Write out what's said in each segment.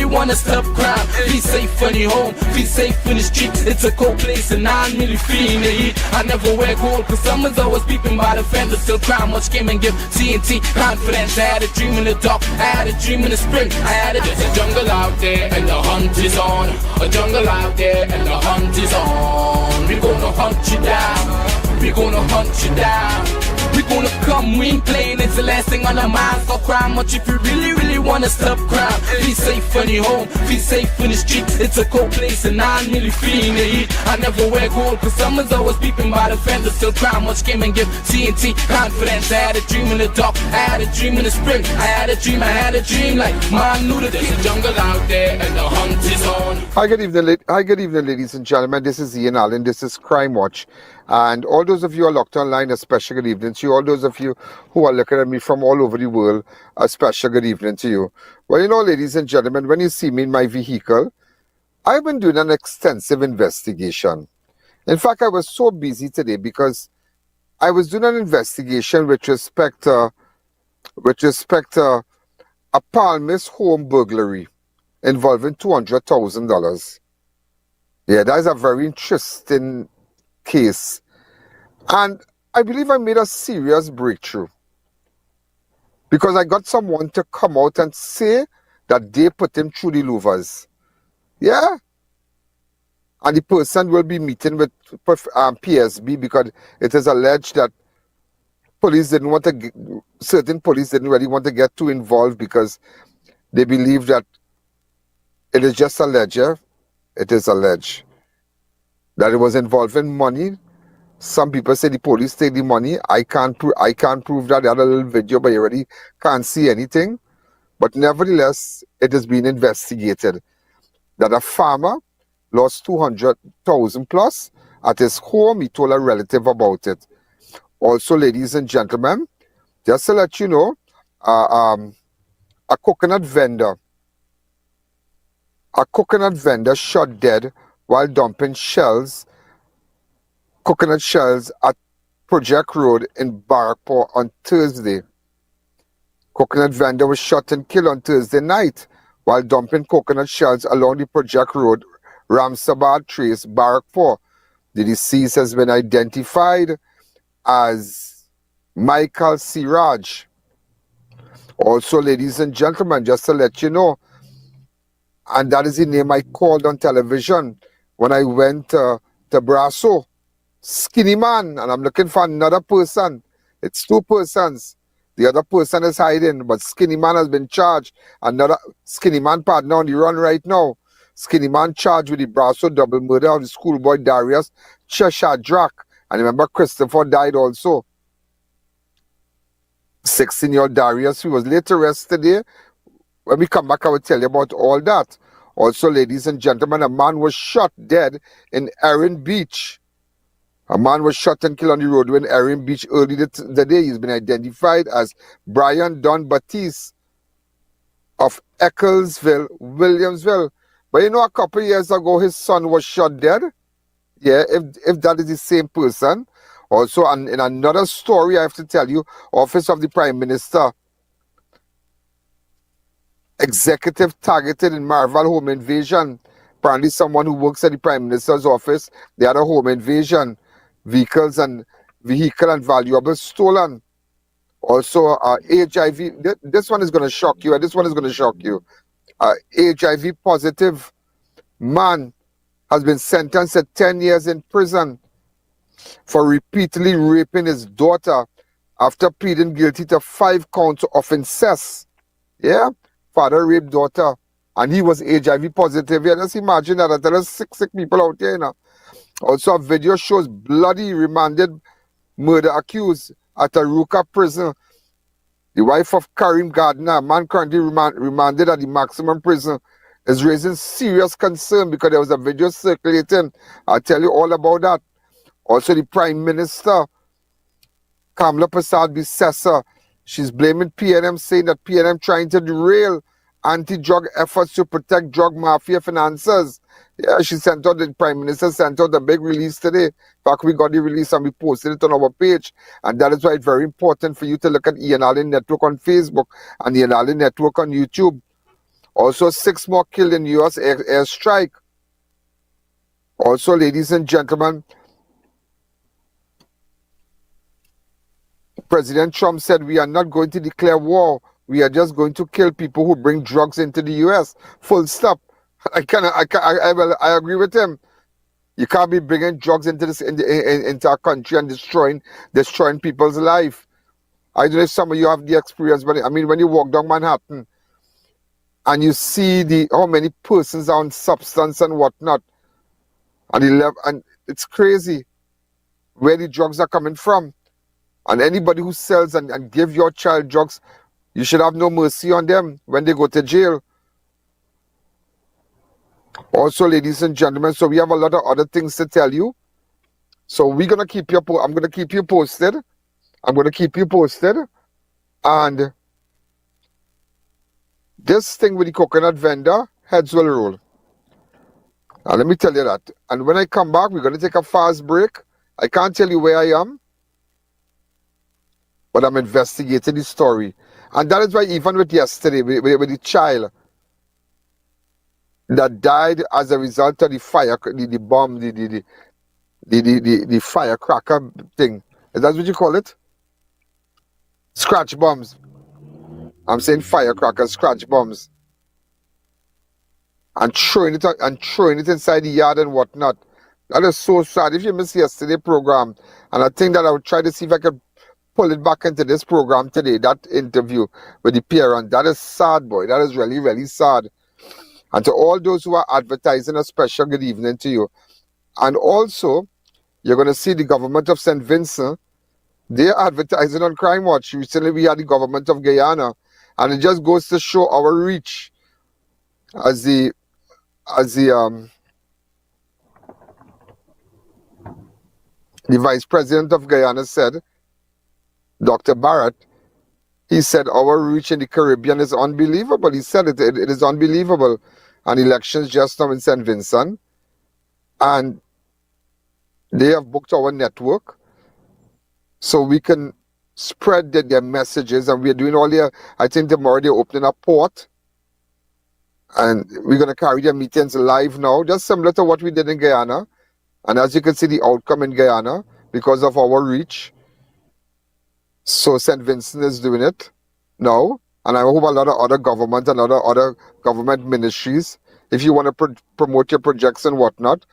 wanna stop crime. Feel safe when you're home, feel safe in the street. It's a cold place and I'm really feeling the heat. I never wear gold cause someone's always peeping by the fender. Still crime, much game and give TNT confidence. I had a dream in the dark, I had a dream in the spring. There's a jungle out there and the hunt is on. A jungle out there and the hunt is on. We're gonna hunt you down, we're gonna hunt you down. We gonna come, we ain't playing, it's the last thing on our minds. Stop crime, much if you really wanna stop crime. Feel safe when you're home, feel safe in the streets. It's a cold place and I'm really feeling the heat. I never wear gold cause someone's always peeping by the fender. Still crime, much game and give TNT confidence. I had a dream in the dark, I had a dream in the spring. I had a dream like man knew that there's a jungle out there and the hunt is on. Hi, good evening, ladies and gentlemen. This is Ian Allen. This is Crime Watch. And all those of you who are locked online, a special good evening to you. All those of you who are looking at me from all over the world, a special good evening to you. Well, you know, ladies and gentlemen, when you see me in my vehicle, I've been doing an extensive investigation. In fact, I was so busy today because I was doing an investigation with respect to a Palmis home burglary involving $200,000. Yeah, that is a very interesting case. And I believe I made a serious breakthrough because I got someone to come out and say that they put him through the louvers. Yeah. And the person will be meeting with PSB because it is alleged that certain police didn't really want to get too involved because they believe that it is just alleged. It is alleged that it was involving money. Some people say the police take the money. I can't prove that. They had a little video, but you already can't see anything. But nevertheless, it is being investigated that a farmer lost $200,000 plus at his home. He told a relative about it. Also, ladies and gentlemen, just to let you know, a coconut vendor shot dead while dumping coconut shells at Rochard Road in Barrackpore on Thursday. Coconut vendor was shot and killed on Thursday night while dumping coconut shells along the Rochard Road, Ramsabad Trace, Barrackpore. The deceased has been identified as Michael Seeraj. Also, ladies and gentlemen, just to let you know, and that is the name I called on television when I went to Brasso. Skinny man, and I'm looking for another person. It's two persons. The other person is hiding, but Skinny man has been charged. Another Skinny man partner on the run right now. Skinny man charged with the Brasso double murder of the schoolboy Darius Shadrack. And remember, Christopher died also. 16-year-old Darius, who was later arrested today. When we come back, I will tell you about all that. Also, ladies and gentlemen, a man was shot dead in Erin Beach. A man was shot and killed on the roadway in Erin Beach early the day. He's been identified as Brian Don Baptite of Ecclesville, Williamsville. But you know, a couple of years ago, his son was shot dead. Yeah, if that is the same person. Also, in another story, I have to tell you, Office of the Prime Minister, executive targeted in Marval home invasion. Apparently, someone who works at the Prime Minister's office, they had a home invasion. Vehicle and valuables stolen. Also, HIV. This one is going to shock you. This one is going to shock you. HIV positive man has been sentenced to 10 years in prison for repeatedly raping his daughter after pleading guilty to 5 counts of incest. Yeah, father raped daughter, and he was HIV positive. Yeah, just imagine that. There are sick people out there, you know. Also, a video shows bloody remanded murder accused at a Ruka prison. The wife of Karim Gardner, a man currently remanded at the maximum prison, is raising serious concern because there was a video circulating. I'll tell you all about that. Also, the Prime Minister, Kamala Prasad Bissessa, she's blaming PNM, saying that PNM trying to derail anti-drug efforts to protect drug mafia finances. Yeah, the Prime Minister sent out a big release today. In fact, we got the release and we posted it on our page. And that is why it's very important for you to look at I.A.N Network on Facebook and I.A.N Network on YouTube. Also, 6 more killed in U.S. airstrike. Also, ladies and gentlemen, President Trump said we are not going to declare war. We are just going to kill people who bring drugs into the U.S. Full stop. I agree with him. You can't be bringing drugs into our country and destroying people's life. I don't know if some of you have the experience, but I mean, when you walk down Manhattan and you see how many persons are on substance and whatnot, and it's crazy where the drugs are coming from. And anybody who sells and give your child drugs, you should have no mercy on them when they go to jail. Also, ladies and gentlemen, so we have a lot of other things to tell you. So I'm going to keep you posted. I'm going to keep you posted. And this thing with the coconut vendor, heads will roll. Now, let me tell you that. And when I come back, we're going to take a fast break. I can't tell you where I am, but I'm investigating the story. And that is why even with yesterday, with the child that died as a result of the fire, the bomb, the firecracker thing. Is that what you call it? Scratch bombs. I'm saying firecrackers, scratch bombs. And throwing it inside the yard and whatnot. That is so sad. If you missed yesterday's program, and I think that I would try to see if I could pull it back into this program today, that interview with the parent, that is sad, boy. That is really, really sad. And to all those who are advertising, a special good evening to you. And also, you're going to see the government of St. Vincent. They're advertising on Crime Watch. Recently, we had the government of Guyana. And it just goes to show our reach as the Vice President of Guyana said, Dr. Barrett, he said our reach in the Caribbean is unbelievable. He said it is unbelievable. And elections just now in St. Vincent. And they have booked our network so we can spread their messages. And we're doing all their, I think tomorrow they're opening a port. And we're going to carry their meetings live now, just similar to what we did in Guyana. And as you can see, the outcome in Guyana, because of our reach. So St. Vincent is doing it now. And I hope a lot of other government and other government ministries, if you want to promote your projects and whatnot,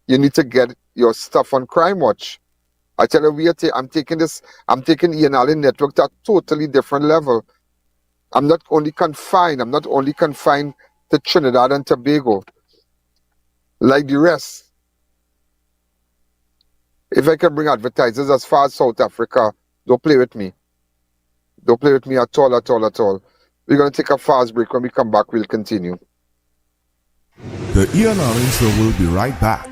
you need to get your stuff on Crime Watch. I tell you, I'm taking I.A.N network to a totally different level. I'm not only confined to Trinidad and Tobago, like the rest. If I can bring advertisers as far as South Africa, don't play with me. Don't play with me at all, at all, at all. We're going to take a fast break. When we come back, we'll continue. The I.A.N show will be right back.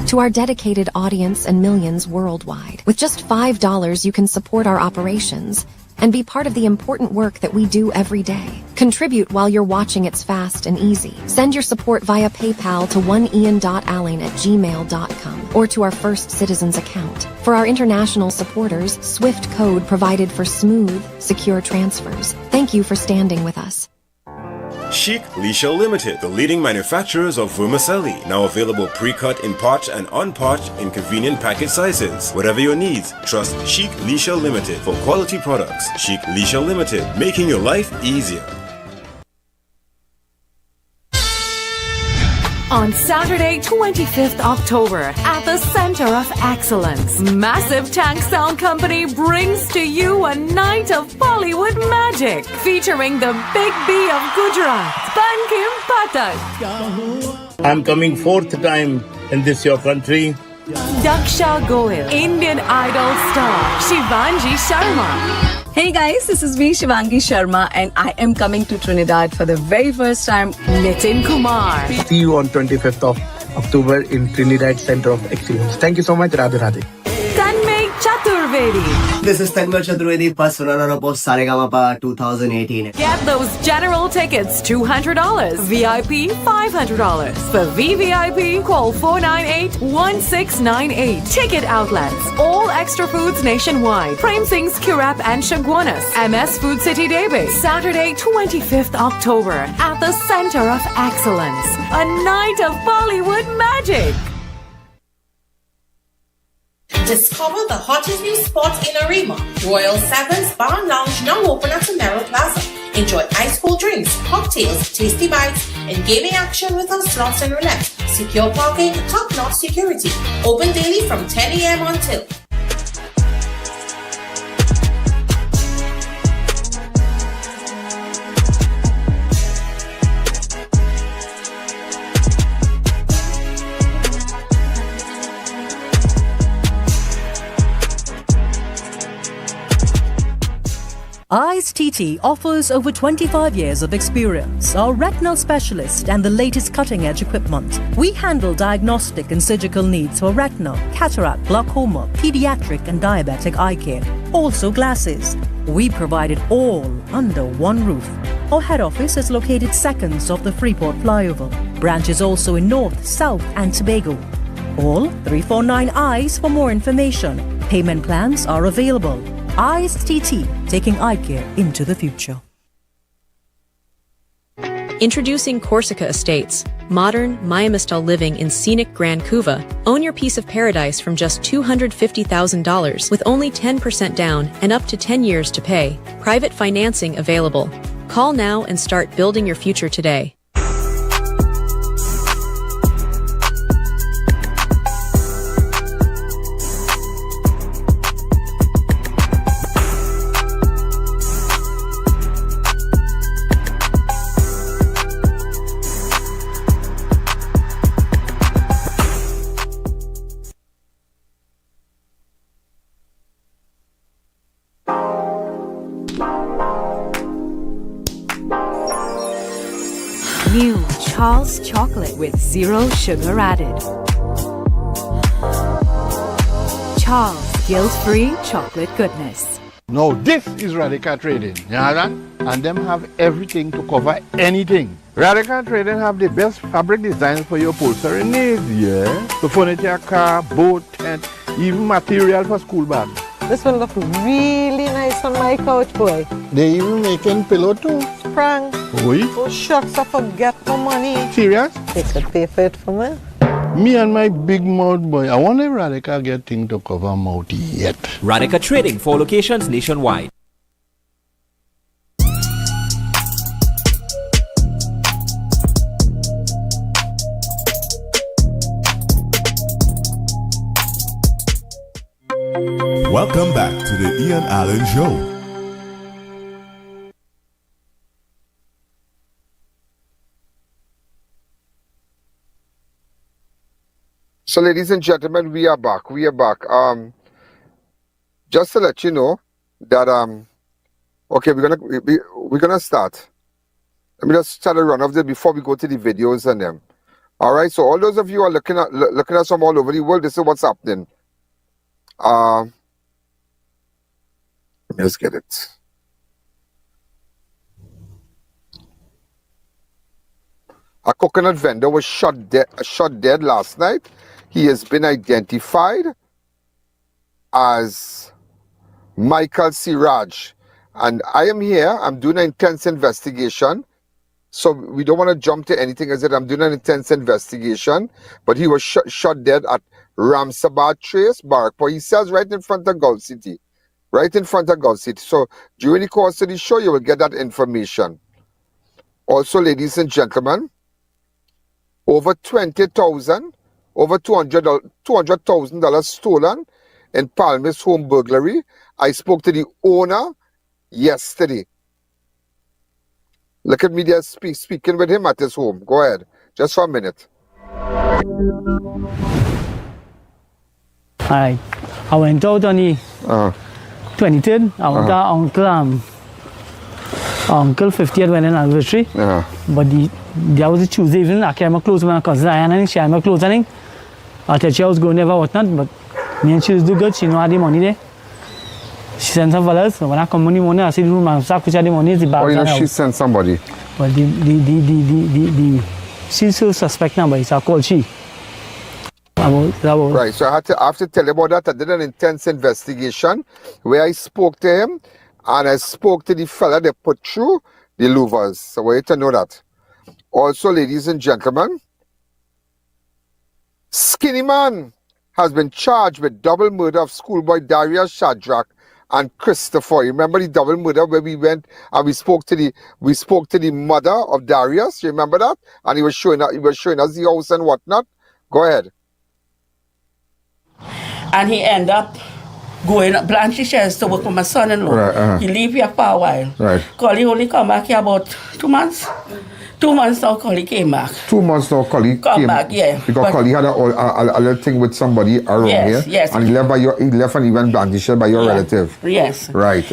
To our dedicated audience and millions worldwide, with just $5 you can support our operations and be part of the important work that we do every day. Contribute while you're watching. It's fast and easy. Send your support via PayPal to oneian.alleyne@gmail.com or to our First Citizens account. For our international supporters, SWIFT code provided for smooth, secure transfers. Thank you for standing with us. Chic Leisure Limited, the leading manufacturers of vermicelli, now available pre-cut in pot and unpot in convenient package sizes. Whatever your needs, trust Chic Leisure Limited for quality products. Chic Leisure Limited, making your life easier. On Saturday, 25th October, at the Center of Excellence, Massive Tank Sound Company brings to you a night of Bollywood magic, featuring the Big B of Gujarat, Pancham Trace. I'm coming 4th time in this your country. Daksha Goyal, Indian Idol star, Shivangi Sharma. Hey guys, this is me, Shivangi Sharma, and I am coming to Trinidad for the very first time. Nitin Kumar. See you on 25th of October in Trinidad Center of Excellence. Thank you so much, Radhe Radhe. Tanmay Chaturvedi. Trivedi. This is Tanmay Chaturvedi, Pasvanana Post Saregamapa 2018. Get those general tickets $200, VIP $500. For VVIP, call 498-1698. Ticket outlets, all extra foods nationwide. Prem Singh's Kirap and Shagwanas, MS Food City Debe. Saturday, 25th October, at the Center of Excellence. A night of Bollywood magic. Discover the hottest new spots in Arima. Royal Sevens Bar and Lounge now open at Samara Plaza. Enjoy ice cold drinks, cocktails, tasty bites, and gaming action with our slots and roulette. Secure parking, top-notch security. Open daily from 10 a.m. until. I.A.N TT offers over 25 years of experience, are retinal specialist and the latest cutting-edge equipment. We handle diagnostic and surgical needs for retina, cataract, glaucoma, pediatric and diabetic eye care. Also glasses. We provide it all under one roof. Our head office is located seconds off the Freeport flyover. Branches also in North, South and Tobago. Call 349 eyes for more information. Payment plans are available. I.A.N TT, taking eye care into the future. Introducing Corsica Estates, modern, Miami-style living in scenic Grand Couva. Own your piece of paradise from just $250,000 with only 10% down and up to 10 years to pay. Private financing available. Call now and start building your future today. New Charles chocolate with 0 sugar added. Charles guilt-free chocolate goodness. Now this is Radical Trading, you understand? And them have everything to cover anything. Radical Trading have the best fabric designs for your upholstery needs, yeah? The furniture, car, boat, tent, even material for school bags. This will look really nice on my couch, boy. They even making pillow too. Sprang. Oui? Oh shucks, I forget my money. Serious? They could pay for it for me. Me and my big mouth boy, I wonder if Radical get thing to cover mouth yet. Radical Trading, 4 locations nationwide. Welcome back to the I.A.N Show. So, ladies and gentlemen, we are back. We are back. Just to let you know that okay, we're gonna start. Let me just try to run off this before we go to the videos and them. All right. So, all those of you who are looking at us from all over the world, this is what's happening. Let me just get it. A coconut vendor was shot dead last night. He has been identified as Michael Seeraj. And I am here. I'm doing an intense investigation. So we don't want to jump to anything. I said I'm doing an intense investigation. But he was shot dead at Ramsabad Trace, Barrackpore. He says right in front of Gulf City. Right in front of Gulf City. So during the course of the show, you will get that information. Also, ladies and gentlemen, over $20,000, over $200,000 stolen in Palmist home burglary. I spoke to the owner yesterday. Look at me there speaking with him at his home. Go ahead, just for a minute. I went out on the 23rd. I went to Uncle 50th wedding anniversary. But that was a Tuesday evening. I came close to my cousin I.A.N. She had my clothes. I thought she was going there or whatnot, but me and she was do good. She know had the money there. She sent some fellas. When I come morning, I see the room and start the money. The Oh, bags you know, are she out. sent somebody. But she's still suspect number. It's a call she. Right, so I have to tell you about that. I did an intense investigation where I spoke to him and I spoke to the fella that put through the louvers. So I want you to know that. Also, ladies and gentlemen, Skinny Man has been charged with double murder of schoolboy Darius Shadrack and Christopher. You remember the double murder where we went and we spoke to the mother of Darius? You remember that? And he was showing us the house and whatnot. Go ahead. And he ended up going up Blanche shares to work with my son-in-law. Right, He leave here for a while. Right. Collie only come back here about 2 months. 2 months now Collie came back. 2 months now, Collie came back, yeah. Because Collie had a little thing with somebody around here. Yes. And he left and he went Bangladesh by your relative. Yes. Right.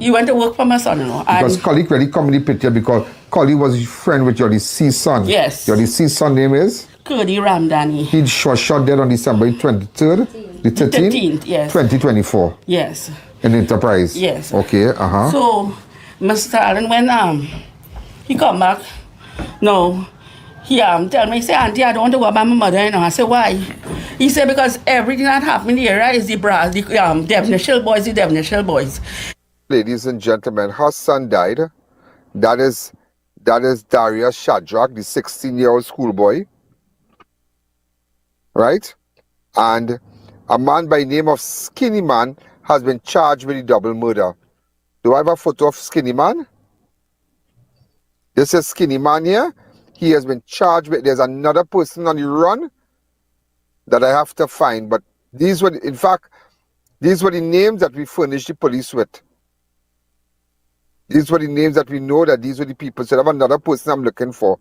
He went to work for my son-in-law. Because Collie really come in the picture because Collie was friend with your deceased son. Yes. Your deceased son name is? Cody Ramdani. He was shot dead on December 23rd? The 13th? Yes. 2024? Yes. In Enterprise? Yes. Okay, So, Mr. Allen, when he come back, no, he tell me, he say, Auntie, I don't want to go by my mother, you know. I say, why? He said, because everything that happened here is the Devonshire boys. Ladies and gentlemen, her son died. That is Darius Shadrack, the 16-year-old schoolboy. Right? And a man by the name of Skinny Man has been charged with the double murder. Do I have a photo of Skinny Man? This is Skinny Man here. He has been charged with, there's another person on the run that I have to find. But these were the names that we furnished the police with. These were the names that we know that these were the people. So I have another person I'm looking for.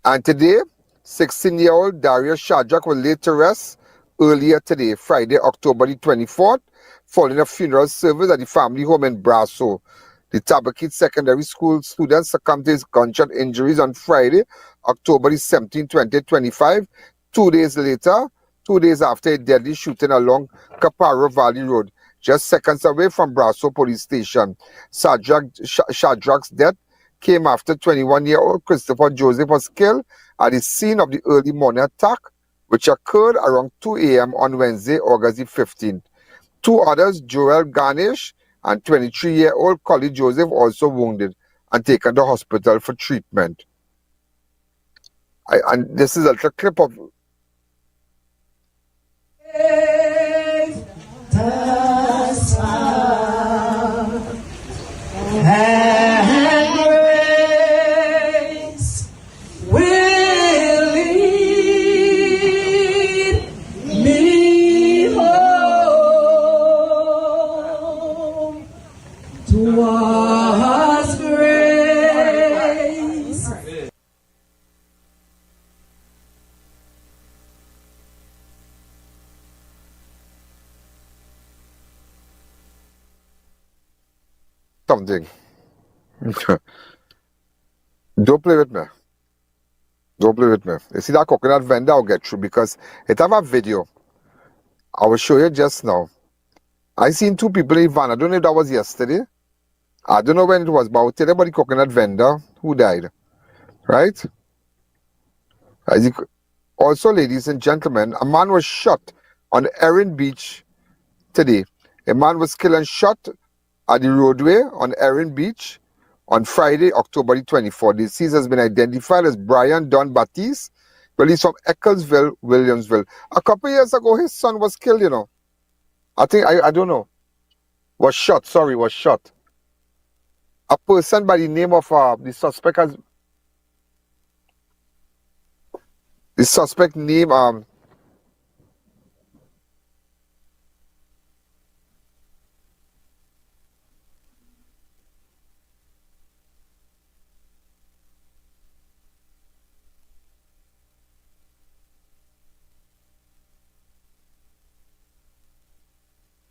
And today, 16-year-old Darius Shadrack was laid to rest earlier today, Friday, October the 24th, following a funeral service at the family home in Brasso. The Tabakit Secondary School student succumbed to his gunshot injuries on Friday, October the 17th, 2025. 2 days later, 2 days after a deadly shooting along Caparo Valley Road, just seconds away from Brasso Police Station. Shadrack's death came after 21-year-old Christopher Joseph was killed at the scene of the early morning attack, which occurred around 2 a.m. on Wednesday, August the 15th. Two others, Joel Garnish and 23-year-old Collie Joseph, also wounded and taken to hospital for treatment. And this is a clip of... something. Don't play with me. Don't play with me. You see that coconut vendor I'll get through because it have a video. I will show you just now. I seen two people in van. I don't know if that was yesterday. I don't know when it was, but I'll tell you about the coconut vendor who died. Right? Also, ladies and gentlemen, a man was shot on Erin Beach today. A man was killed and shot at the roadway on Erin Beach on Friday, October the 24th. The deceased has been identified as Brian Don Baptite. Well, he's from Ecclesville, Williamsville. A couple years ago, his son was killed, you know. I don't know. Was shot. A person by the name of the suspect has... The suspect name...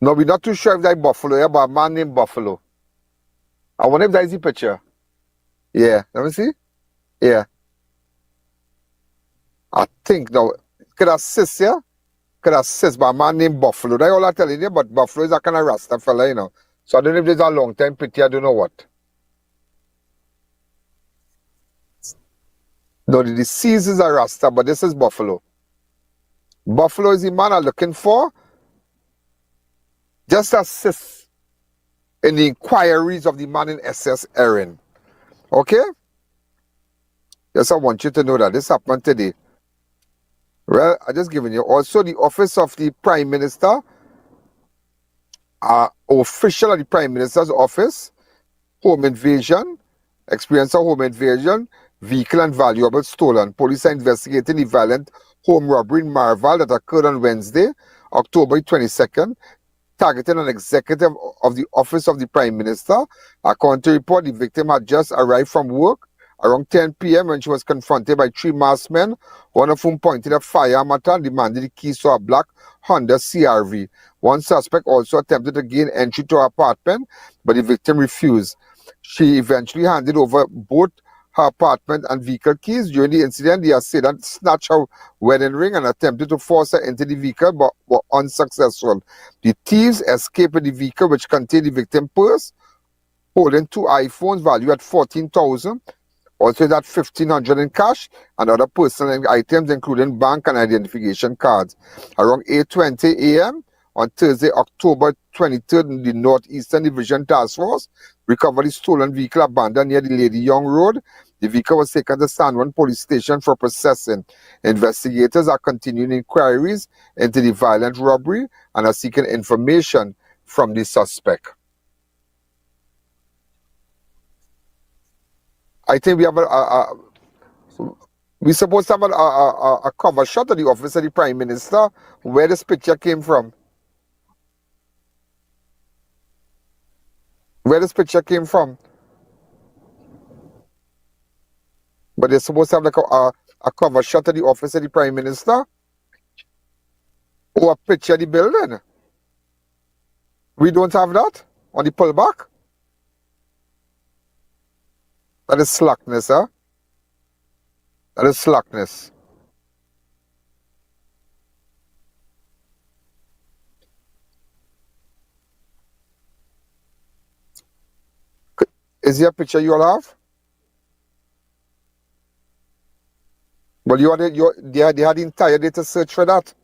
No, we're not too sure if that's Buffalo, yeah, but a man named Buffalo. I wonder if that is the picture. Yeah, let me see. Yeah. I think now, could assist, yeah? could assist by a man named Buffalo. That's all I'm telling you, but Buffalo is a kind of Rasta fella, you know. So I don't know if there's a long time pity, I don't know what. No, the deceased is a Rasta, but this is Buffalo. Buffalo is the man I'm looking for. Just assist in the inquiries of the man in SS Erin. Okay? Yes, I want you to know that this happened today. Well, I just given you. Also, the office of the Prime Minister, official of the Prime Minister's office, home invasion, experience of home invasion, vehicle and valuables stolen. Police are investigating the violent home robbery in Marval that occurred on Wednesday, October 22nd, targeting an executive of the office of the Prime Minister. According to report, the victim had just arrived from work around 10 p.m. when she was confronted by 3 masked men, one of whom pointed a firearm at her and demanded the keys to a black Honda CRV. One suspect also attempted to gain entry to her apartment, but the victim refused. She eventually handed over both her apartment and vehicle keys. During the incident, the assailant snatched her wedding ring and attempted to force her into the vehicle, but were unsuccessful. The thieves escaped with the vehicle, which contained the victim's purse, holding 2 iPhones valued at $14,000. Also that $1,500 in cash and other personal items, including bank and identification cards. Around 8:20 a.m. on Thursday, October 23rd, the Northeastern Division Task Force recovered the stolen vehicle abandoned near the Lady Young Road. The vehicle was taken to San Juan Police Station for processing. Investigators are continuing inquiries into the violent robbery and are seeking information from the suspect. I think we have we're supposed to have a cover shot of the office of the Prime Minister, where this picture came from. Where this picture came from. But they're supposed to have like a cover shot of the office of the Prime Minister, or a picture of the building. We don't have that on the pullback. That is slackness, huh? That is slackness. Is there a picture you all have? Well, they had the entire day to search for that.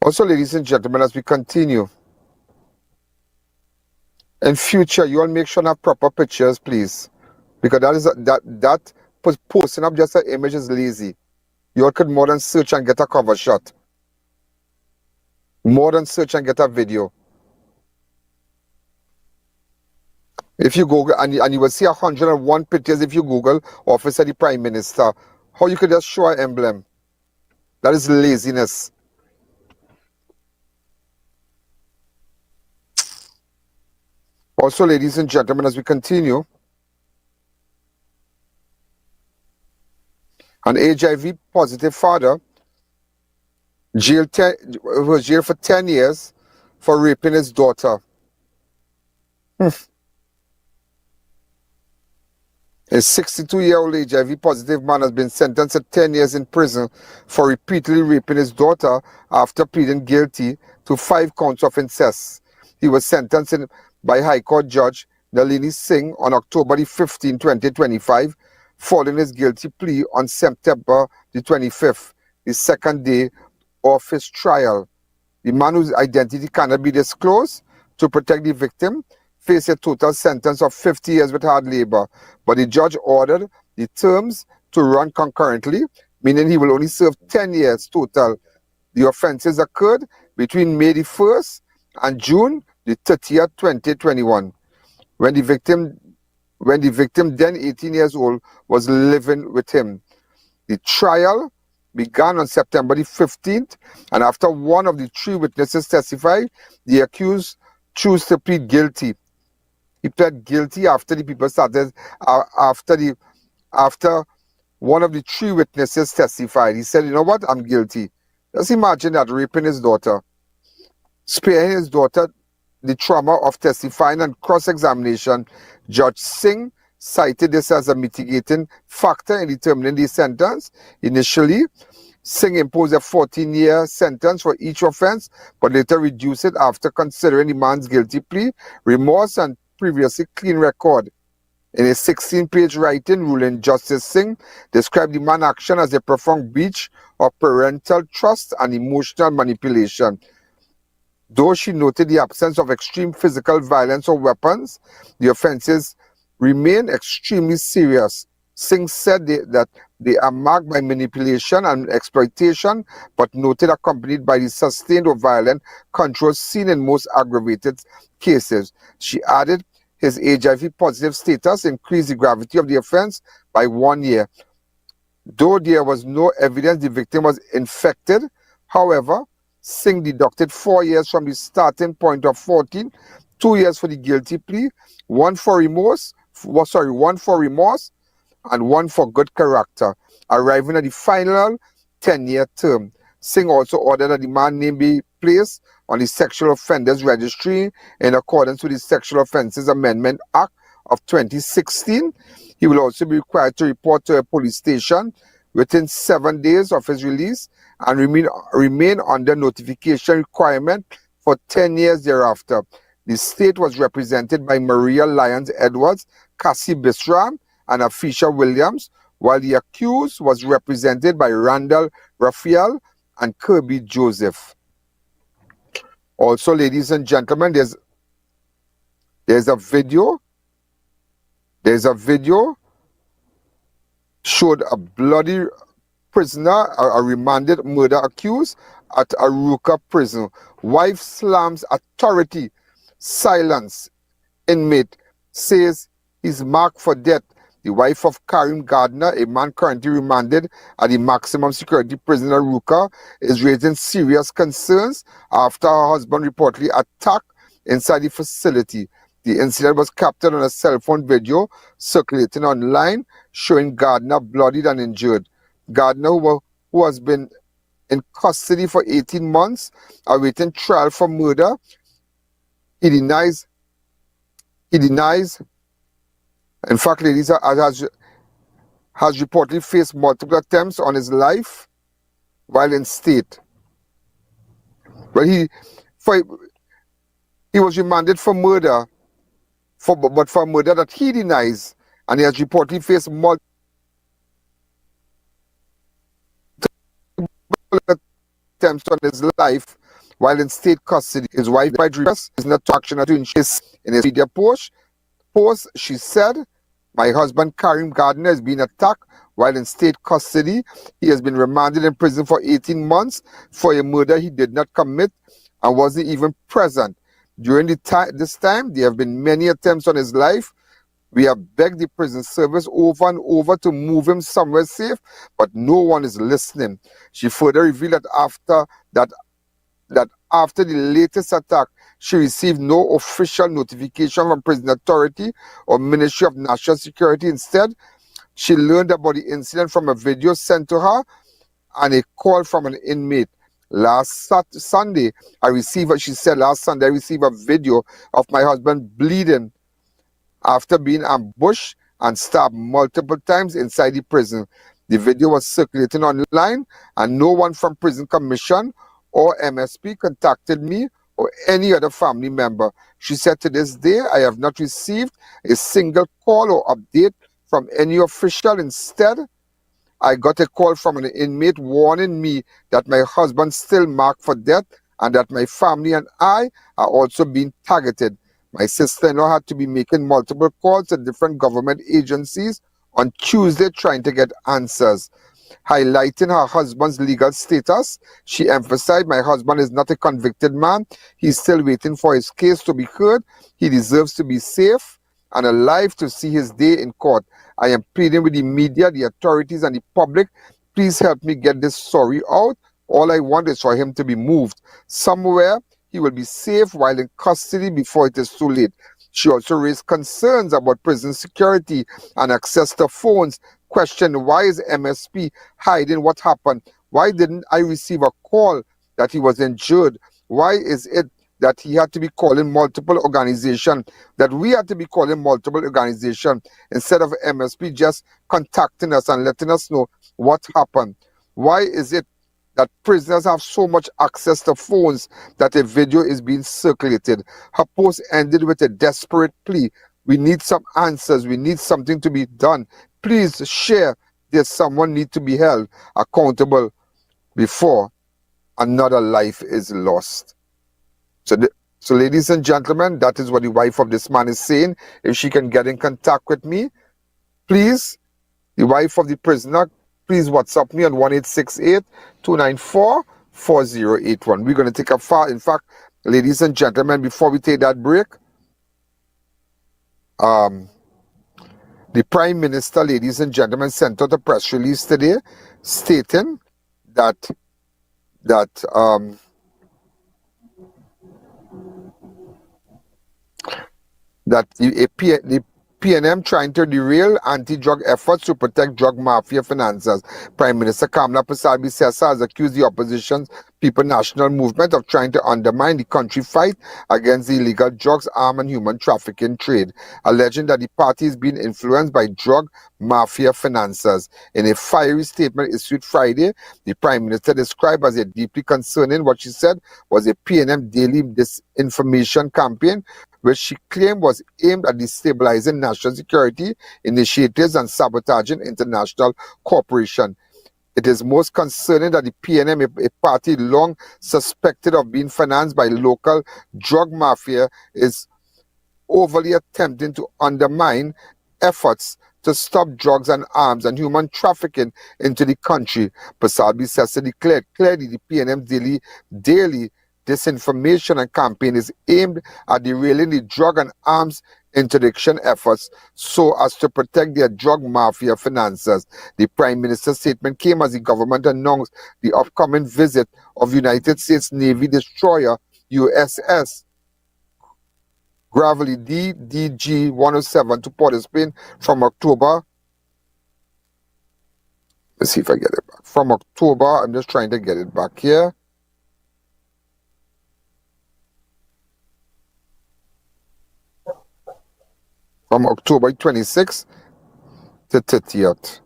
Also, ladies and gentlemen, as we continue, in future, you all make sure to have proper pictures, please, because that posting up just an image is lazy. You all could more than search and get a cover shot, more than search and get a video. If you Google, and you will see 101 pictures if you Google Office of the Prime Minister, how you could just show an emblem. That is laziness. Also, ladies and gentlemen, as we continue, an HIV positive father was jailed for 10 years for raping his daughter. A 62-year-old HIV positive man has been sentenced to 10 years in prison for repeatedly raping his daughter after pleading guilty to 5 counts of incest. He was sentenced by High Court Judge Nalini Singh on October 15, 2025, following his guilty plea on September the 25th, the second day of his trial. The man whose identity cannot be disclosed to protect the victim faced a total sentence of 50 years with hard labor, but the judge ordered the terms to run concurrently, meaning he will only serve 10 years total. The offenses occurred between May the 1st and June the 30th, 2021, when the victim, then 18 years old, was living with him. The trial began on September the 15th, and after one of the 3 witnesses testified, the accused chose to plead guilty. He pled guilty after the people started, after one of the 3 witnesses testified. He said, you know what, I'm guilty. Just imagine that, raping his daughter, sparing his daughter the trauma of testifying and cross-examination. Judge Singh cited this as a mitigating factor in determining the sentence. Initially, Singh imposed a 14-year sentence for each offense, but later reduced it after considering the man's guilty plea, remorse, and previously clean record. In a 16-page writing ruling, Justice Singh described the man's action as a profound breach of parental trust and emotional manipulation. Though she noted the absence of extreme physical violence or weapons, the offenses remain extremely serious. Singh said that they are marked by manipulation and exploitation, but noted accompanied by the sustained or violent control seen in most aggravated cases. She added his HIV-positive status increased the gravity of the offense by 1 year. Though there was no evidence the victim was infected, however, Singh deducted 4 years from the starting point of 14, 2 years for the guilty plea, one for remorse, and one for good character, arriving at the final 10-year term. Singh also ordered that the man's name be placed on the Sexual Offenders Registry in accordance with the Sexual Offences Amendment Act of 2016. He will also be required to report to a police station within 7 days of his release and remain under notification requirement for 10 years thereafter. The state was represented by Maria Lyons Edwards, Cassie Bisram, and Afisha Williams, while the accused was represented by Randall Raphael and Kirby Joseph. Also, ladies and gentlemen, there's a video showed a bloody prisoner, a remanded murder accused at Aruka prison. Wife slams authority, silence. Inmate says he's marked for death. The wife of Karim Gardner, a man currently remanded at the maximum security prison Aruka, is raising serious concerns after her husband reportedly attacked inside the facility. The incident was captured on a cell phone video circulating online showing Gardner bloodied and injured. Gardner, who has been in custody for 18 months, awaiting trial for murder, he denies. In fact, ladies, has reportedly faced multiple attempts on his life while in state. Well, he was remanded for murder, but for murder that he denies, and he has reportedly faced multiple attempts on his life while in state custody. His wife is not action to ensure. In his media post, she said, "My husband Karim Gardner has been attacked while in state custody. He has been remanded in prison for 18 months for a murder he did not commit and wasn't even present. During this time, there have been many attempts on his life. We have begged the prison service over and over to move him somewhere safe, but no one is listening." She further revealed that after the latest attack, she received no official notification from prison authority or Ministry of National Security. Instead, she learned about the incident from a video sent to her and a call from an inmate. Last Sunday, I received a video of my husband bleeding after being ambushed and stabbed multiple times inside the prison. The video was circulating online and no one from Prison Commission or MSP contacted me or any other family member. She said, "To this day, I have not received a single call or update from any official. Instead, I got a call from an inmate warning me that my husband still marked for death and that my family and I are also being targeted." My sister-in-law had to be making multiple calls to different government agencies on Tuesday trying to get answers. Highlighting her husband's legal status, she emphasized, "My husband is not a convicted man. He's still waiting for his case to be heard. He deserves to be safe and alive to see his day in court. I am pleading with the media, the authorities, and the public. Please help me get this story out. All I want is for him to be moved somewhere. He will be safe while in custody before it is too late." She also raised concerns about prison security and access to phones, questioned why is MSP hiding what happened? Why didn't I receive a call that he was injured? Why is it that he had to be calling multiple organizations, that we had to be calling multiple organizations instead of MSP just contacting us and letting us know what happened. Why is it that prisoners have so much access to phones that a video is being circulated? Her post ended with a desperate plea. We need some answers. We need something to be done. Please share. There's someone need to be held accountable before another life is lost. So ladies and gentlemen, that is what the wife of this man is saying. If she can get in contact with me, please, the wife of the prisoner, please WhatsApp me on 1868-294-4081. We're going to take a far. In fact, ladies and gentlemen, before we take that break, the Prime Minister, ladies and gentlemen, sent out a press release today stating that the PNM trying to derail anti-drug efforts to protect drug mafia finances. Prime Minister Kamla Persad-Bissessar has accused the opposition's People National Movement of trying to undermine the country fight against the illegal drugs, arms and human trafficking trade, alleging that the party is being influenced by drug mafia finances. In a fiery statement issued Friday, the Prime Minister described as a deeply concerning, what she said was a PNM daily disinformation campaign, which she claimed was aimed at destabilizing national security initiatives and sabotaging international cooperation. It is most concerning that the PNM, a party long suspected of being financed by local drug mafia, is overly attempting to undermine efforts to stop drugs and arms and human trafficking into the country. Persad-Bissessar declared clearly the PNM daily disinformation and campaign is aimed at derailing the drug and arms interdiction efforts so as to protect their drug mafia finances. The Prime Minister's statement came as the government announced the upcoming visit of United States Navy destroyer USS Gravely DDG-107 to Port of Spain from October. Let's see if I get it back. From October, I'm just trying to get it back here. From October 26th to 30th.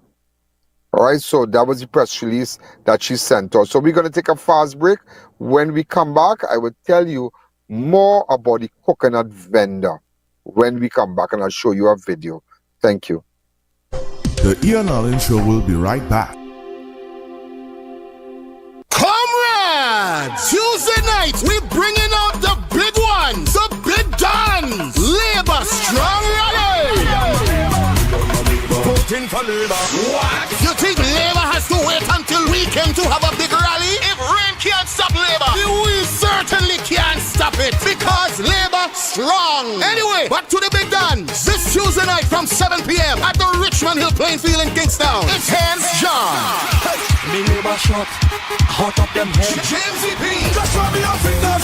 All right, so that was the press release that she sent us. So we're going to take a fast break. When we come back, I will tell you more about the coconut vendor when we come back, and I'll show you a video. Thank you. The I.A.N Show will be right back. Comrades! Tuesday night, we're bringing out the big ones, the big dons, Labor Strong Rally! Voting for Labor. What? You think Labor has to wait until weekend to have a big rally? If rain can't stop Labor, we certainly can't stop it, because Labor strong. Anyway, back to the big dons. This Tuesday night from 7 p.m. at the Richmond Hill playing field in Kingstown. It's Hands John. Me Labor shot, hot up them head. James E.P. Just show me your fingers.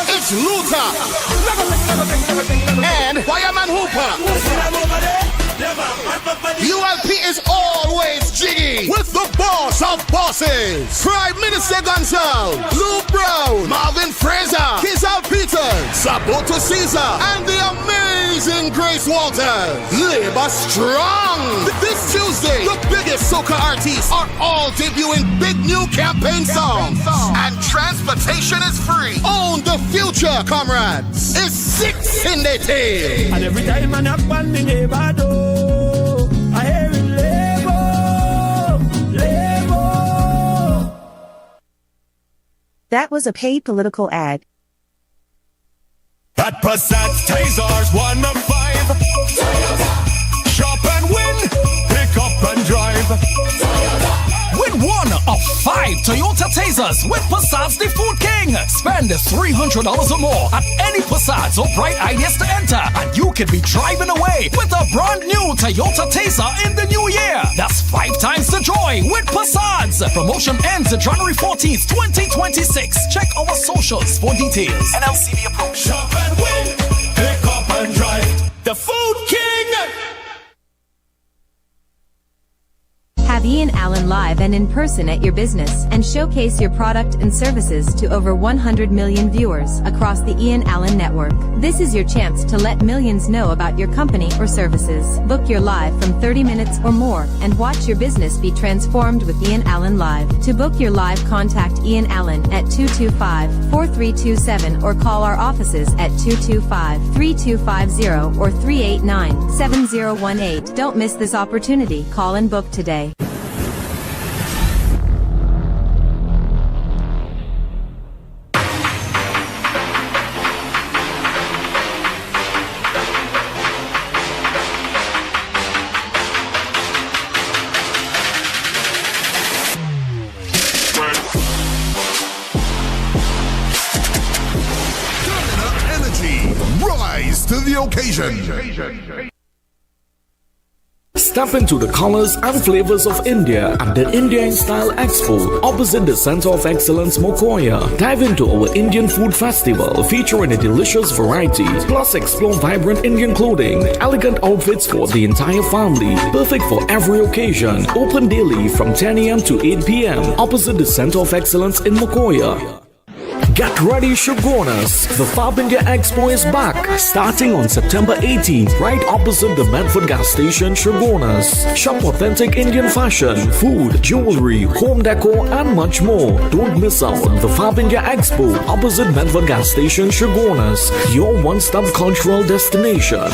It's Luther. And Fireman Hooper. ULP is always jiggy with the boss of bosses, Prime Minister Gonzalez, Lou Brown, Marvin Fraser, Kizal Peters, Saboto Caesar, and the amazing Grace Walters. Labor strong. This Tuesday, the biggest soca artists are all debuting big new campaign songs, and transportation is free. Own the future, comrades. It's 6 in the tail. And every time I knock on the neighbor door, I hear it labor. That was a paid political ad. At Passat Tasers 1 of 5. Shop and win. Pick up and drive. Win 1 of 5 Toyota Tasers with Passat's the Food King. Spend $300 or more at any Passat or Bright Ideas to enter, and you could be driving away with a brand new Toyota Taser in the new year. That's 5 times the joy with Passats. Promotion ends January 14th, 2026. Check our socials for details. NLCB approach. Shop and win. Pick up and drive. The Food King. Have Ian Allen live and in person at your business and showcase your product and services to over 100 million viewers across the Ian Allen network. This is your chance to let millions know about your company or services. Book your live from 30 minutes or more and watch your business be transformed with Ian Allen Live. To book your live, contact Ian Allen at 225-4327 or call our offices at 225-3250 or 389-7018. Don't miss this opportunity. Call and book today. To the occasion. Step into the colors and flavors of India at the India in Style Expo opposite the Center of Excellence Mokoya. Dive into our Indian Food Festival featuring a delicious variety, plus explore vibrant Indian clothing, elegant outfits for the entire family, perfect for every occasion. Open daily from 10 a.m. to 8 p.m. opposite the Center of Excellence in Mokoya. Get ready, Shogunas! The Fab India Expo is back, starting on September 18th, right opposite the Medford gas station, Shogunas. Shop authentic Indian fashion, food, jewelry, home decor, and much more. Don't miss out the Fab India Expo opposite Medford gas station, Shogunas, your one-stop cultural destination.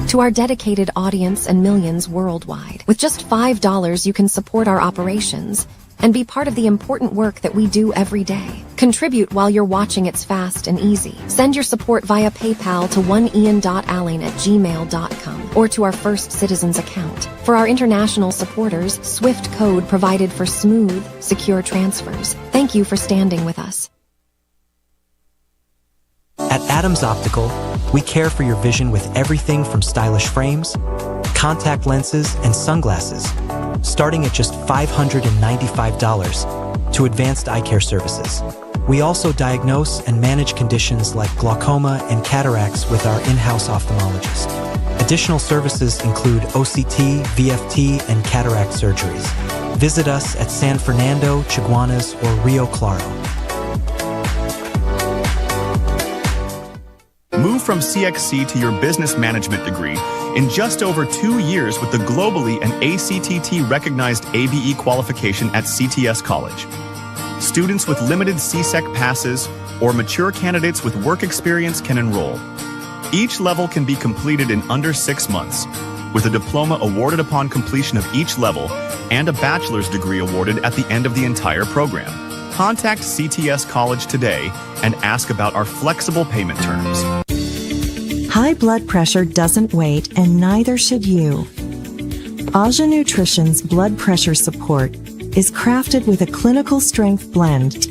To our dedicated audience and millions worldwide, with just $5 you can support our operations and be part of the important work that we do every day. Contribute while you're watching. It's fast and easy. Send your support via PayPal to oneian.alleyne@gmail.com or to our First Citizens account. For our international supporters, SWIFT code provided for smooth, secure transfers. Thank you for standing with us. At Adams Optical, we care for your vision with everything from stylish frames, contact lenses, and sunglasses, starting at just $595 to advanced eye care services. We also diagnose and manage conditions like glaucoma and cataracts with our in-house ophthalmologist. Additional services include OCT, VFT, and cataract surgeries. Visit us at San Fernando, Chaguanas, or Rio Claro. Move from CXC to your business management degree in just over 2 years with the globally and ACTT-recognized ABE qualification at CTS College. Students with limited CSEC passes or mature candidates with work experience can enroll. Each level can be completed in under 6 months, with a diploma awarded upon completion of each level and a bachelor's degree awarded at the end of the entire program. Contact CTS College today and ask about our flexible payment terms. High blood pressure doesn't wait, and neither should you. Aja Nutrition's blood pressure support is crafted with a clinical strength blend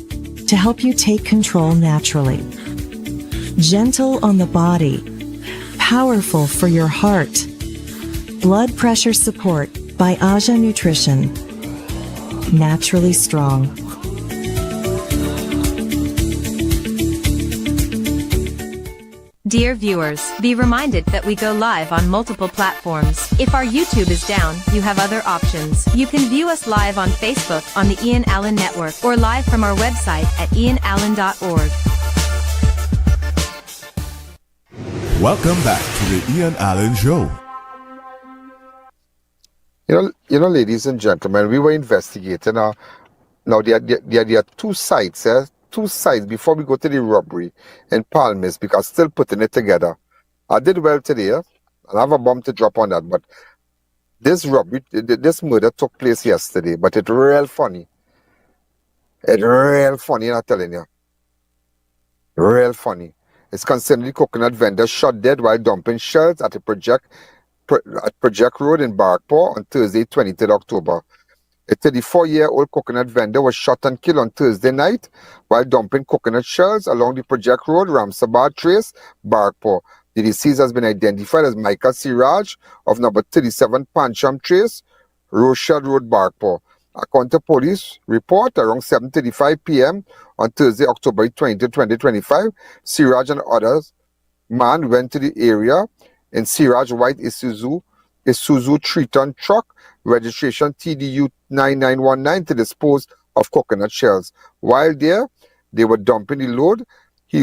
to help you take control naturally. Gentle on the body, powerful for your heart. Blood pressure support by Aja Nutrition. Naturally strong. Dear viewers, be reminded that we go live on multiple platforms. If our YouTube is down, you have other options. You can view us live on Facebook on the Ian Allen Network or live from our website at ianalleyne.org. Welcome back to the Ian Allen Show. You know, ladies and gentlemen, we were investigating. Now there are two sites, two sides before we go to the robbery in Palmis, because still putting it together. I did well today, and I have a bomb to drop on that, but this robbery, this murder took place yesterday, but it's real funny. It's real funny, I'm telling you. Real funny. It's concerning the coconut vendor shot dead while dumping shells at Project Road in Barrackpore on Thursday, 23rd October. A 34-year-old coconut vendor was shot and killed on Thursday night while dumping coconut shells along the Project Road, Ramsabad Trace, Barrackpore. The deceased has been identified as Michael Seeraj of number 37 Pancham Trace, Rochard Road, Barrackpore. According to police report, around 7:35 p.m. on Thursday, October 20, 2025, Seeraj and others man went to the area in Seeraj White Isuzu Isuzu 3-ton truck, registration TDU 9919, to dispose of coconut shells. While there, they were dumping the load. He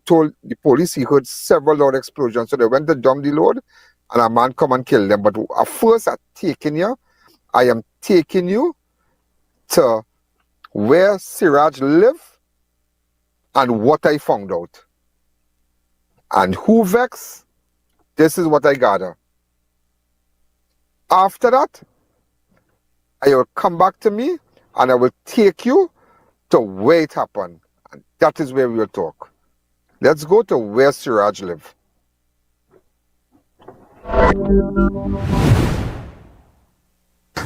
told the police he heard several loud explosions, so they went to dump the load, and a man come and kill them. But at first, I am taking you to where Seeraj lived and what I found out. And who vexed? This is what I gather. After that, I will come back to me and I will take you to where it happened. And that is where we will talk. Let's go to where Seeraj lived.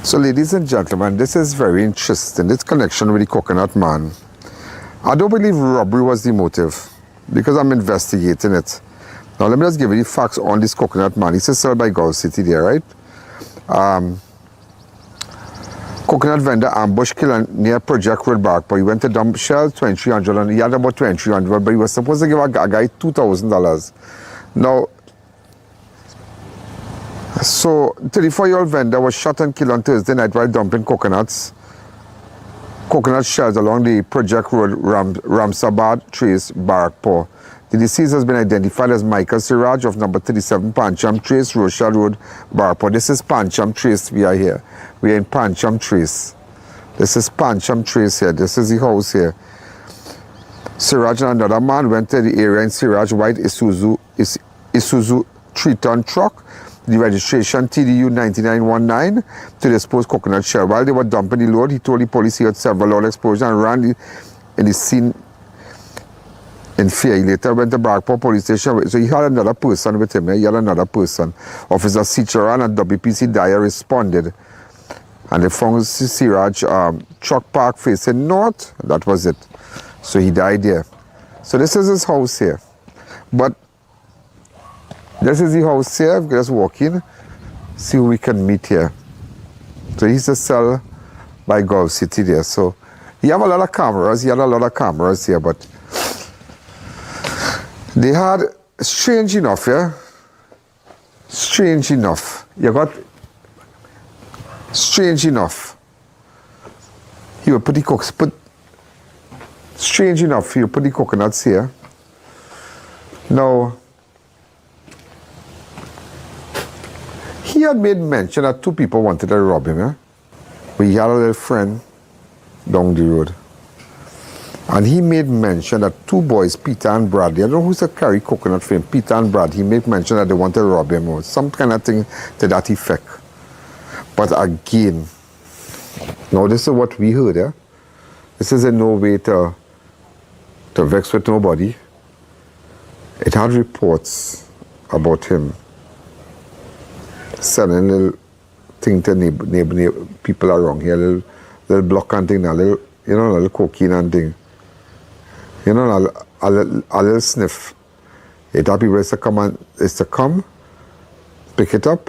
So ladies and gentlemen, this is very interesting, this connection with the coconut man. I don't believe robbery was the motive because I'm investigating it. Now let me just give you the facts on this coconut man. He's sold by Gulf City there, right? Coconut vendor ambush killer near Project Road, Barrackpore. He went to dump shells, $2,300, and he had about $2,300, but he was supposed to give a guy $2,000. Now, so 34-year-old vendor was shot and killed on Thursday night while dumping coconut shells along the Project Road, Ramsabad Trace, Barrackpore. The deceased has been identified as Michael Seeraj of number 37 Pancham Trace, Rochard Road, Barrackpore. This is Pancham Trace we are here. We are in Pancham Trace. This is Pancham Trace here. This is the house here. Seeraj and another man went to the area in Seeraj white Isuzu 3-ton truck, the registration TDU 9919, to dispose coconut shell. While they were dumping the load, he told the police he had several loud explosions and ran in the scene in fear. He later went to Barrackpore police station. So he had another person with him. He had another person. Officer Cicharan and WPC Dyer responded. And they found Seeraj truck park facing north. That was it. So he died there. So this is his house here. But this is the house here. Just walk in, see who we can meet here. So he's a cell by Gulf City there. So he have a lot of cameras. He had a lot of cameras here, but they had, strange enough, yeah? Strange enough. You got, strange enough. He will put the strange enough, he will put the coconuts here. Now, he had made mention that two people wanted to rob him, yeah? But he had a little friend down the road. And he made mention that two boys, Peter and Brad, I don't know who's to carry coconut for him, Peter and Brad, he made mention that they want to rob him or some kind of thing to that effect. But again, now this is what we heard, yeah? This is in no way to vex with nobody. It had reports about him selling little thing to neighbor people around here, little block and thing, little cocaine and thing. You know, a little sniff. It had people is to come, pick it up,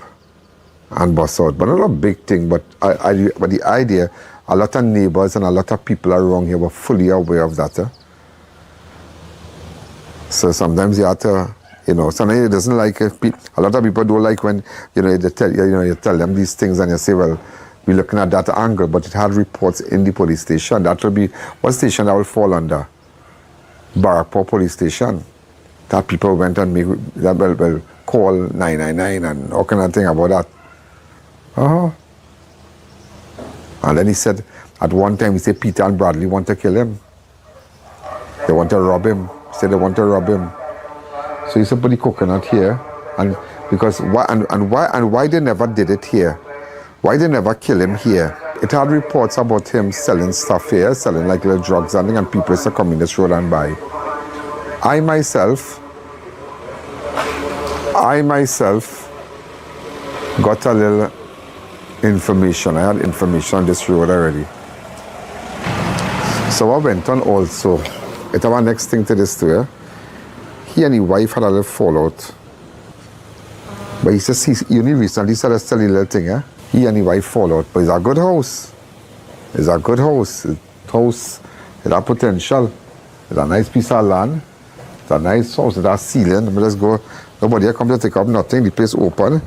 and bust out. But not a big thing, but the idea, a lot of neighbors and a lot of people around here were fully aware of that. So sometimes you have to, sometimes it doesn't like, a lot of people don't like when, you tell them these things and you say, well, we're looking at that angle, but it had reports in the police station. That will be, what station that will fall under? Barrackpore police station. That people went and will call 999 and all kind of thing about that. And then he said, at one time he said Peter and Bradley want to kill him. They want to rob him. He said they want to rob him. So he said put the coconut here, and because why they never did it here? Why they never kill him here? It had reports about him selling stuff here, selling like little drugs and things, and people used to come in this road and buy. I myself got a little information. I had information on this road already. So I went on also. It's our next thing to this too, yeah? He and his wife had a little fallout. But he says he only recently started selling a little thing, yeah? He and his wife fall out, but it's a good house. It's a good house. It has potential. It's a nice piece of land. It's a nice house. It has ceiling. Let's go. Nobody here come to take up nothing. The place open.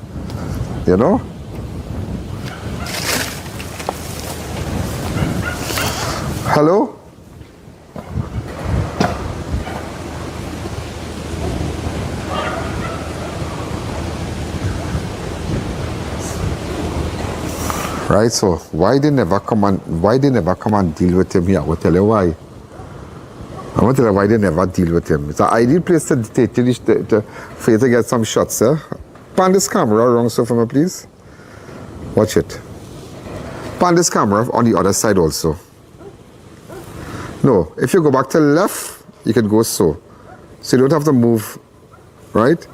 You know? Hello? Right, so why they never come and deal with him here? I will tell you why. I want to tell you why they never deal with him. It's an ideal place for you to get some shots, eh? Pan this camera around so for me, please. Watch it. Pan this camera on the other side also. No, if you go back to the left, you can go so. So you don't have to move, right?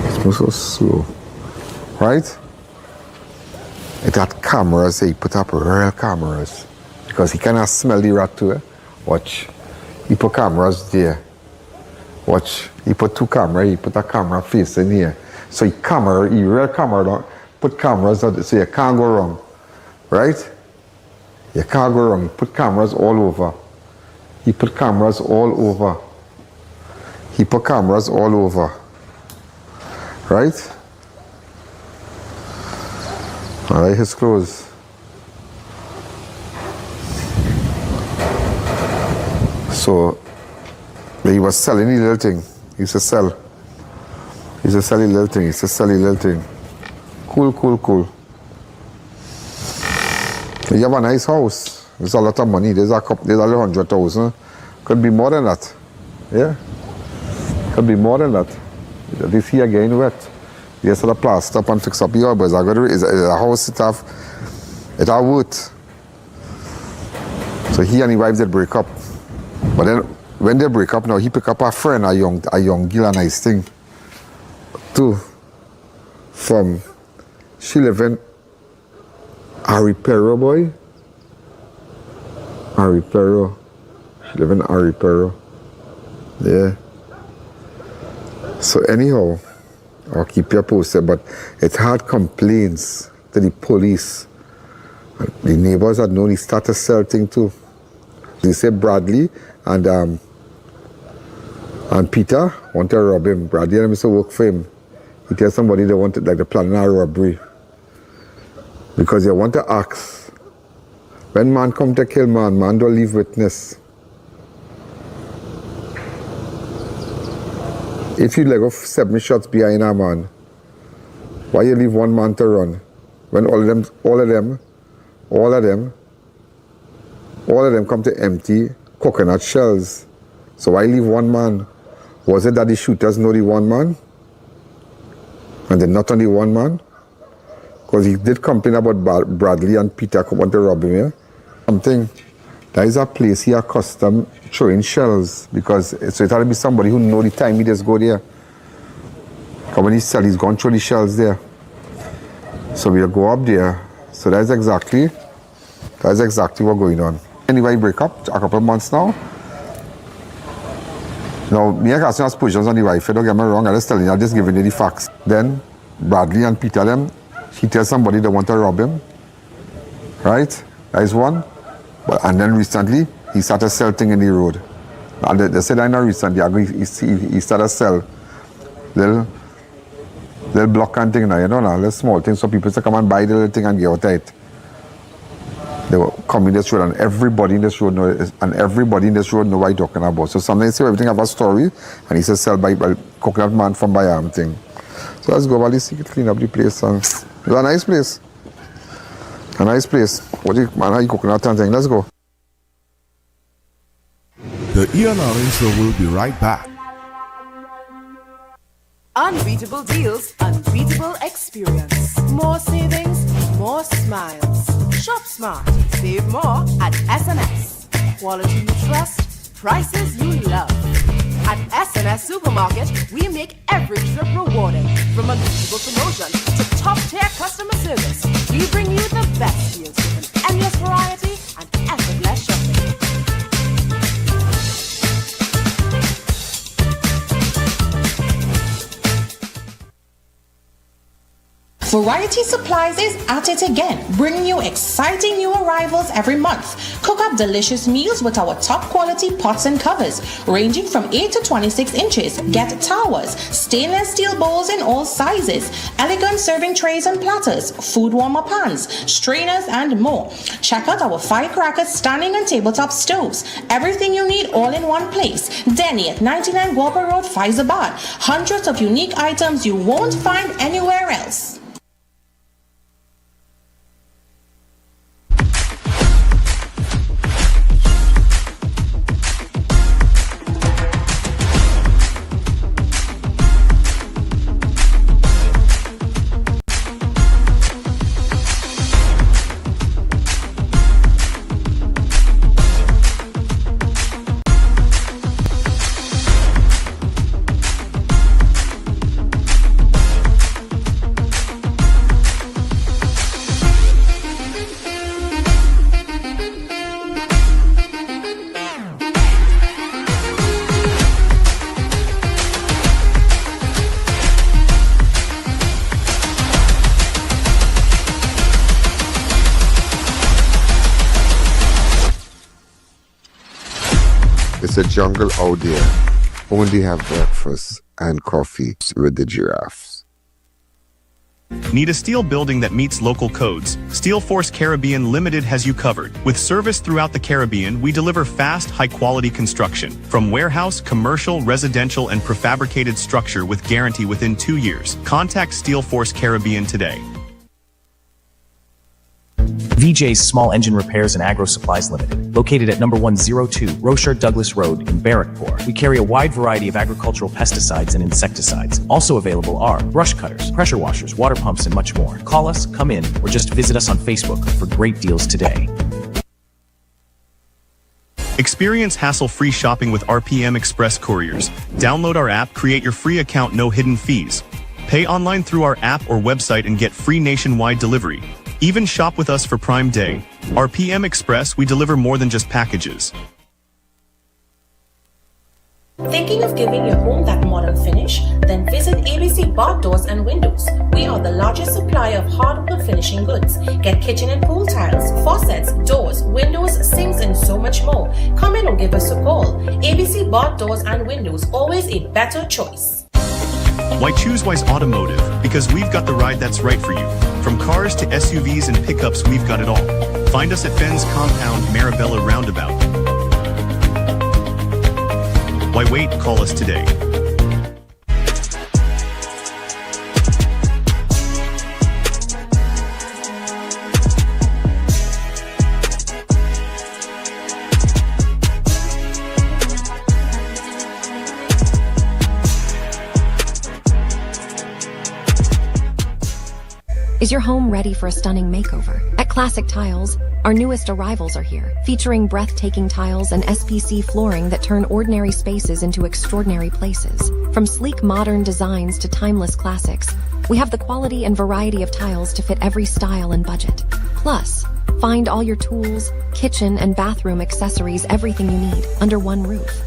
It's move so slow. Right? It had cameras, he put up real cameras. Because he cannot smell the rat too. Watch. He put cameras there. Watch. He put two cameras, he put a camera facing here. So he real camera, put cameras so you can't go wrong. Right? You can't go wrong. He put cameras all over. He put cameras all over. He put cameras all over. Right? Alright, his clothes. So he was selling the little thing. He used to sell. He used to sell the little thing. He used to sell the little thing. Cool, cool, cool. You have a nice house. There's a lot of money. There's a 100,000. Could be more than that. Yeah? Could be more than that. This here getting wet. Yes, the plaster up and fix up here, but it's a house it have wood. So he and his wife did break up. But then when they break up now, he pick up a friend, a young girl, a nice thing. Too. She live in Aripero, boy. Aripero. She live in Aripero. Yeah. So anyhow, I'll keep you posted, but it had complaints to the police. The neighbors had known he started to sell things too. They say Bradley and Peter want to rob him. Bradley and him used to work for him. He tells somebody they wanted like the plan a robbery. Because they want to ask. When man come to kill man don't leave witness. If you let go 7 shots behind a man, why you leave one man to run? When all of them come to empty coconut shells. So why leave one man? Was it that the shooters know the one man? And they're not only one man? Because he did complain about Bradley and Peter want to rob him, yeah? Something. There is a place he accustomed throwing shells because so it had to be somebody who know the time he just go there. Because when he sell, he's gone through the shells there. So we'll go up there. So that's exactly what's going on. Anyway, break up a couple of months now. Now, me and Cassie has positions on the wife, don't get me wrong, I'm just telling you, I'm just giving you the facts. Then Bradley and Peter them, he tells somebody they want to rob him. Right? That is one. And then recently, he started to sell things in the road. And they said I know recently, he started to sell little block and thing now, you know, little small things so people to come and buy the little thing and get out of it. They will come in this road and everybody in this road know what I'm talking about. So sometimes say everything have a story and he says sell by coconut man from Bayam thing. So let's go over the secret clean up the place and it's a nice place. A nice place. What do you man how you coconut and thing? Let's go. The I.A.N show will be right back. Unbeatable deals, unbeatable experience. More savings, more smiles. Shop smart, save more at SNS. Quality you trust, prices you love. At SNS Supermarket, we make every trip rewarding. From unbeatable promotion to top-tier customer service, we bring you the best deals with an endless variety and effortless shopping. Variety Supplies is at it again, bringing you exciting new arrivals every month. Cook up delicious meals with our top quality pots and covers, ranging from 8 to 26 inches. Get towers, stainless steel bowls in all sizes, elegant serving trays and platters, food warmer pans, strainers, and more. Check out our firecrackers, standing and tabletop stoves. Everything you need all in one place. Denny at 99 Rochard Road, Faizabad. Hundreds of unique items you won't find anywhere else. It's a jungle out there. Only have breakfast and coffee with the giraffes. Need a steel building that meets local codes? Steel Force Caribbean Limited has you covered. With service throughout the Caribbean, we deliver fast, high-quality construction. From warehouse, commercial, residential, and prefabricated structure with guarantee within 2 years. Contact Steel Force Caribbean today. VJ's Small Engine Repairs and Agro Supplies Limited, located at number 102 Rochard Road in Barrackpore. We carry a wide variety of agricultural pesticides and insecticides. Also available are brush cutters, pressure washers, water pumps, and much more. Call us, come in, or just visit us on Facebook for great deals today. Experience hassle-free shopping with RPM Express Couriers. Download our app, create your free account, no hidden fees. Pay online through our app or website and get free nationwide delivery. Even shop with us for Prime Day. RPM Express, we deliver more than just packages. Thinking of giving your home that modern finish? Then visit ABC Bar Doors and Windows. We are the largest supplier of hardwood finishing goods. Get kitchen and pool tiles, faucets, doors, windows, sinks, and so much more. Come in or give us a call. ABC Bar Doors and Windows, always a better choice. Why choose Wise Automotive? Because we've got the ride that's right for you. From cars to SUVs and pickups, we've got it all. Find us at Ben's Compound, Marabella Roundabout. Why wait? Call us today. Is your home ready for a stunning makeover? At Classic Tiles, our newest arrivals are here, featuring breathtaking tiles and SPC flooring that turn ordinary spaces into extraordinary places. From sleek modern designs to timeless classics, we have the quality and variety of tiles to fit every style and budget. Plus, find all your tools, kitchen and bathroom accessories, everything you need, under one roof.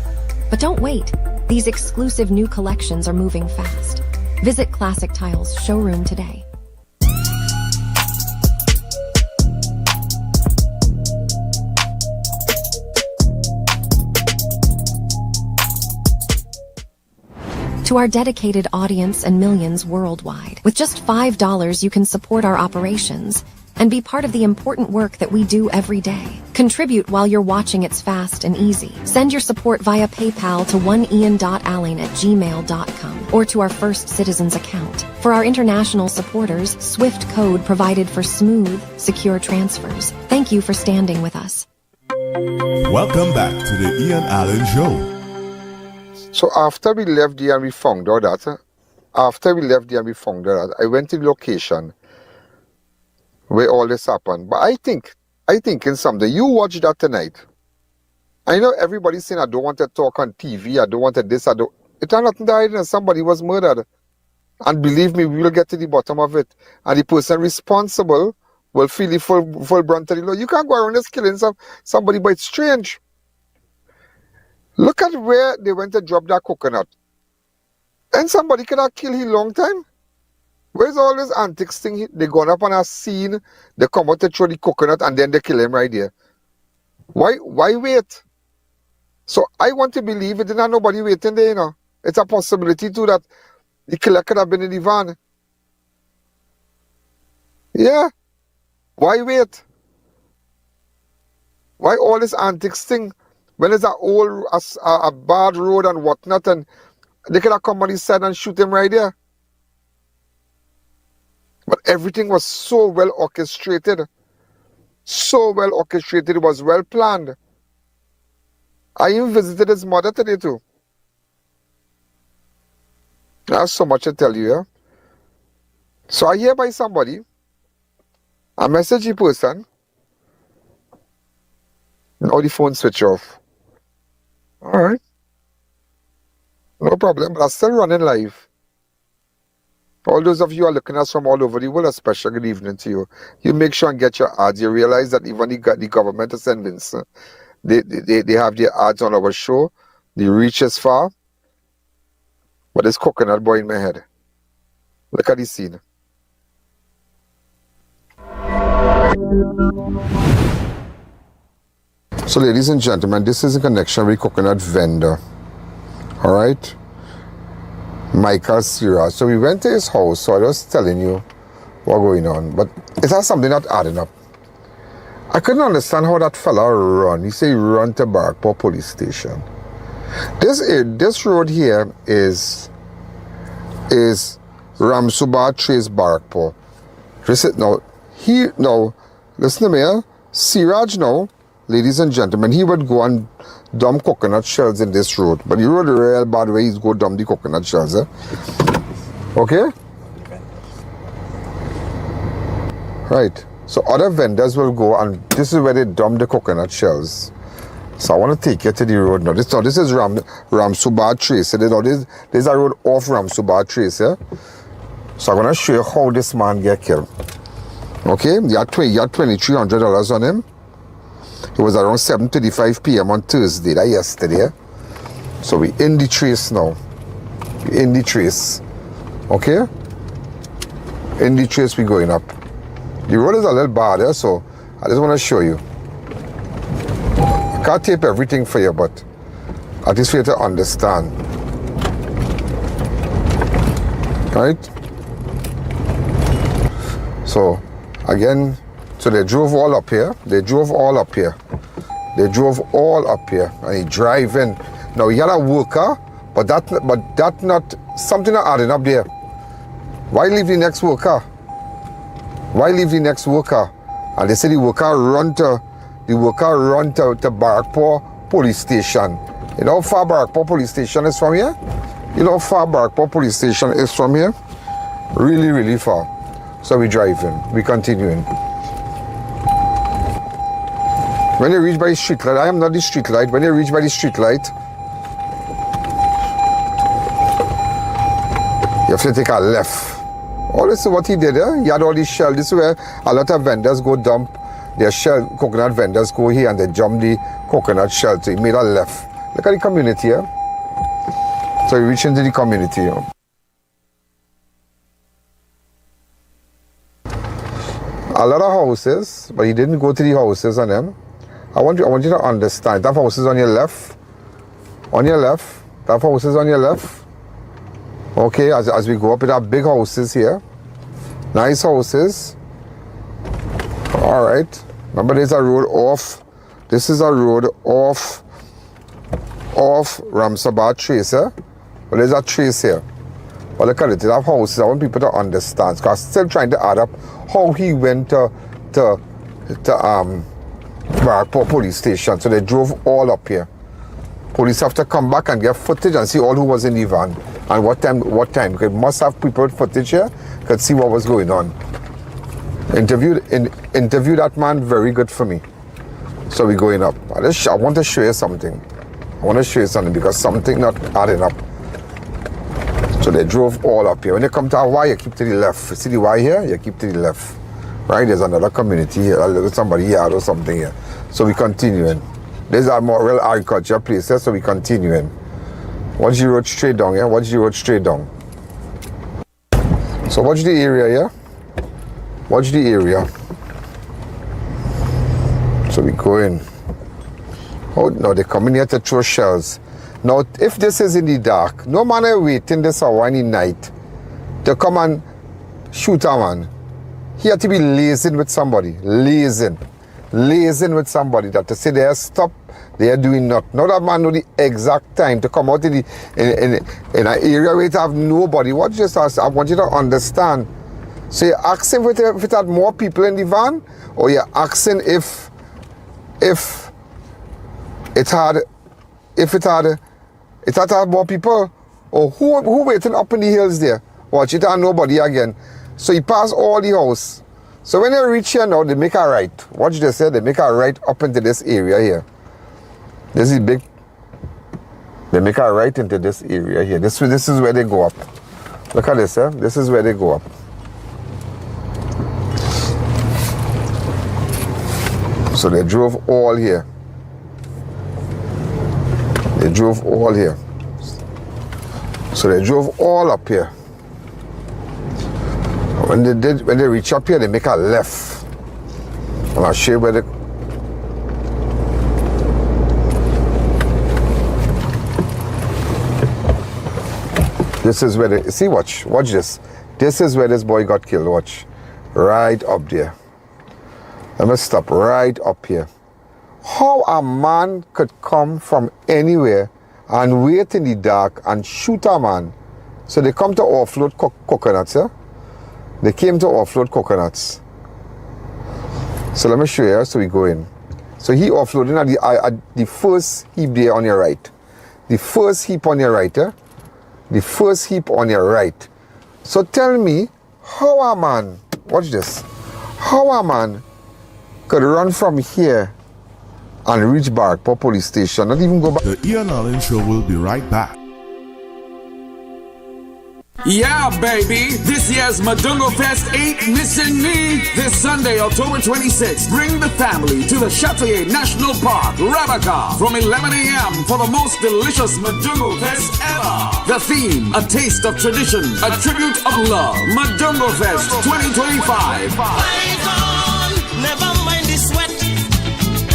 But don't wait. These exclusive new collections are moving fast. Visit Classic Tiles showroom today. To our dedicated audience and millions worldwide, with just $5 you can support our operations and be part of the important work that we do every day. Contribute while you're watching. It's fast and easy. Send your support via PayPal to ianalleyne@gmail.com or to our First Citizens account. For our international supporters, Swift code provided for smooth, secure transfers. Thank you for standing with us. Welcome back to the Ian Allen Show. So after we left there and we found out that, I went to the location where all this happened. But I think in something, you watch that tonight. I know everybody's saying I don't want to talk on TV, I don't want to this, it had nothing to hide, and somebody was murdered. And believe me, we will get to the bottom of it. And the person responsible will feel the full brunt of the law. You can't go around just killing somebody, but it's strange. Look at where they went to drop that coconut. And somebody could have killed him long time. Where's all this antics thing? They gone up on a scene, they come out to throw the coconut and then they kill him right there. Why wait? So I want to believe it didn't have nobody waiting there, you know. It's a possibility too that the killer could have been in the van. Yeah. Why wait? Why all this antics thing? When it's a bad road and whatnot, and they could have come on his side and shoot him right there. But everything was so well orchestrated. So well orchestrated. It was well planned. I even visited his mother today too. I have so much to tell you, yeah? So I hear by somebody, a messagey person, and all the phone switch off. Alright. No problem, but I'm still running live. All those of you who are looking at us from all over the world, a special good evening to you. You make sure and get your ads. You realize that even the government is convinced. They have their ads on our show. The reach is far. But it's coconut boy in my head. Look at the scene. So ladies and gentlemen, this is a connection with coconut vendor. Alright? Michael Seeraj. So we went to his house, so I was telling you what's going on. But it has something not adding up. I couldn't understand how that fella run. He said he run to Barrackpore police station. This road here is Ramsabad Trace Barrackpore. Listen to me, eh? Seeraj now, ladies and gentlemen, he would go and dump coconut shells in this road. But the road real bad way he's go dump the coconut shells, eh? Okay? Right. So other vendors will go and this is where they dump the coconut shells. So I want to take you to the road now. This is Ramsabad Trace. There's a road off Ramsabad Trace, eh? So I'm going to show you how this man get killed. Okay? He had $2,300 on him. It was around 7:35 p.m. on Thursday, that yesterday. So we in the trace now. We in the trace. Okay? In the trace we going up. The road is a little bad, eh? So I just want to show you. I can't tape everything for you, but at least for you to understand. Right? So again, so they drove all up here. And he driving. Now he had a worker, but that not something not adding up there. Why leave the next worker? And they say the worker run to Barrackpore police station. You know how far Barrackpore police station is from here? Really, really far. So we driving, we continuing. When you reach by the street light, I am not the street light. When you reach by the street light, you have to take a left. Oh, this is what he did, eh? He had all these shells. This is where a lot of vendors go dump their shell. Coconut vendors go here and they jump the coconut shell. So he made a left. Look at the community here. So he reached into the community here. A lot of houses, but he didn't go to the houses on them. I want you to understand. That house is on your left. That house is on your left. Okay, as we go up, it have big houses here. Nice houses. Alright. Remember there's a road off. This is a road off Ramsabad Trace, eh? But there's a trace here. But look at it, they have houses. I want people to understand. Because I'm still trying to add up how he went to Barrackpore police station. So they drove all up here. Police have to come back and get footage and see all who was in the van and what time. Because must have people with footage here could see what was going on. Interview that man, very good for me. So we're going up. I want to show you something. Because something not adding up. So they drove all up here. When they come to a Y, you keep to the left. See the Y here? You keep to the left. Right? There's another community here. Somebody here or something here. So we continuing. There's a more real agriculture place here, so we continuing. Watch the road straight down, yeah? So So watch the area here. Watch the area. So we go in. Oh no, they come in here to throw shells. Now if this is in the dark, no man is waiting this hour in the night to come and shoot a man. He had to be lazing with somebody. Lazing with somebody that to say they are stop, they are doing nothing. Now that man know the exact time to come out in an area where it have nobody. What just I want you to understand. So you're asking if it had more people in the van, or you're asking if it had more people, or who waiting up in the hills there? Watch it and nobody again. So he passed all the house. So when they reach here now, they make a right. Watch this here, they make a right up into this area here. This is big. They make a right into this area here. This is where they go up. Look at this, this is where they go up. So they drove all here. They drove all here. So they drove all up here. When they reach up here, they make a left. And I'll show you where they. This is where they. See, watch this. This is where this boy got killed. Watch, right up there. Let me stop right up here. How a man could come from anywhere and wait in the dark and shoot a man? So they come to offload coconuts, yeah? They came to offload coconuts. So let me show you, so we go in. So he offloading at the first heap there on your right. The first heap on your right, eh? The first heap on your right. So tell me, how a man, watch this, how a man could run from here and reach Barrackpore police station, not even go back. The Ian Alleyne Show will be right back. Yeah, baby, this year's Madungo Fest ain't missing me. This Sunday, October 26th, bring the family to the Châtelet National Park, Rabaka, from 11 a.m. for the most delicious Madungo Fest ever. The theme, a taste of tradition, a tribute of love. Madungo Fest 2025. Never mind the sweat.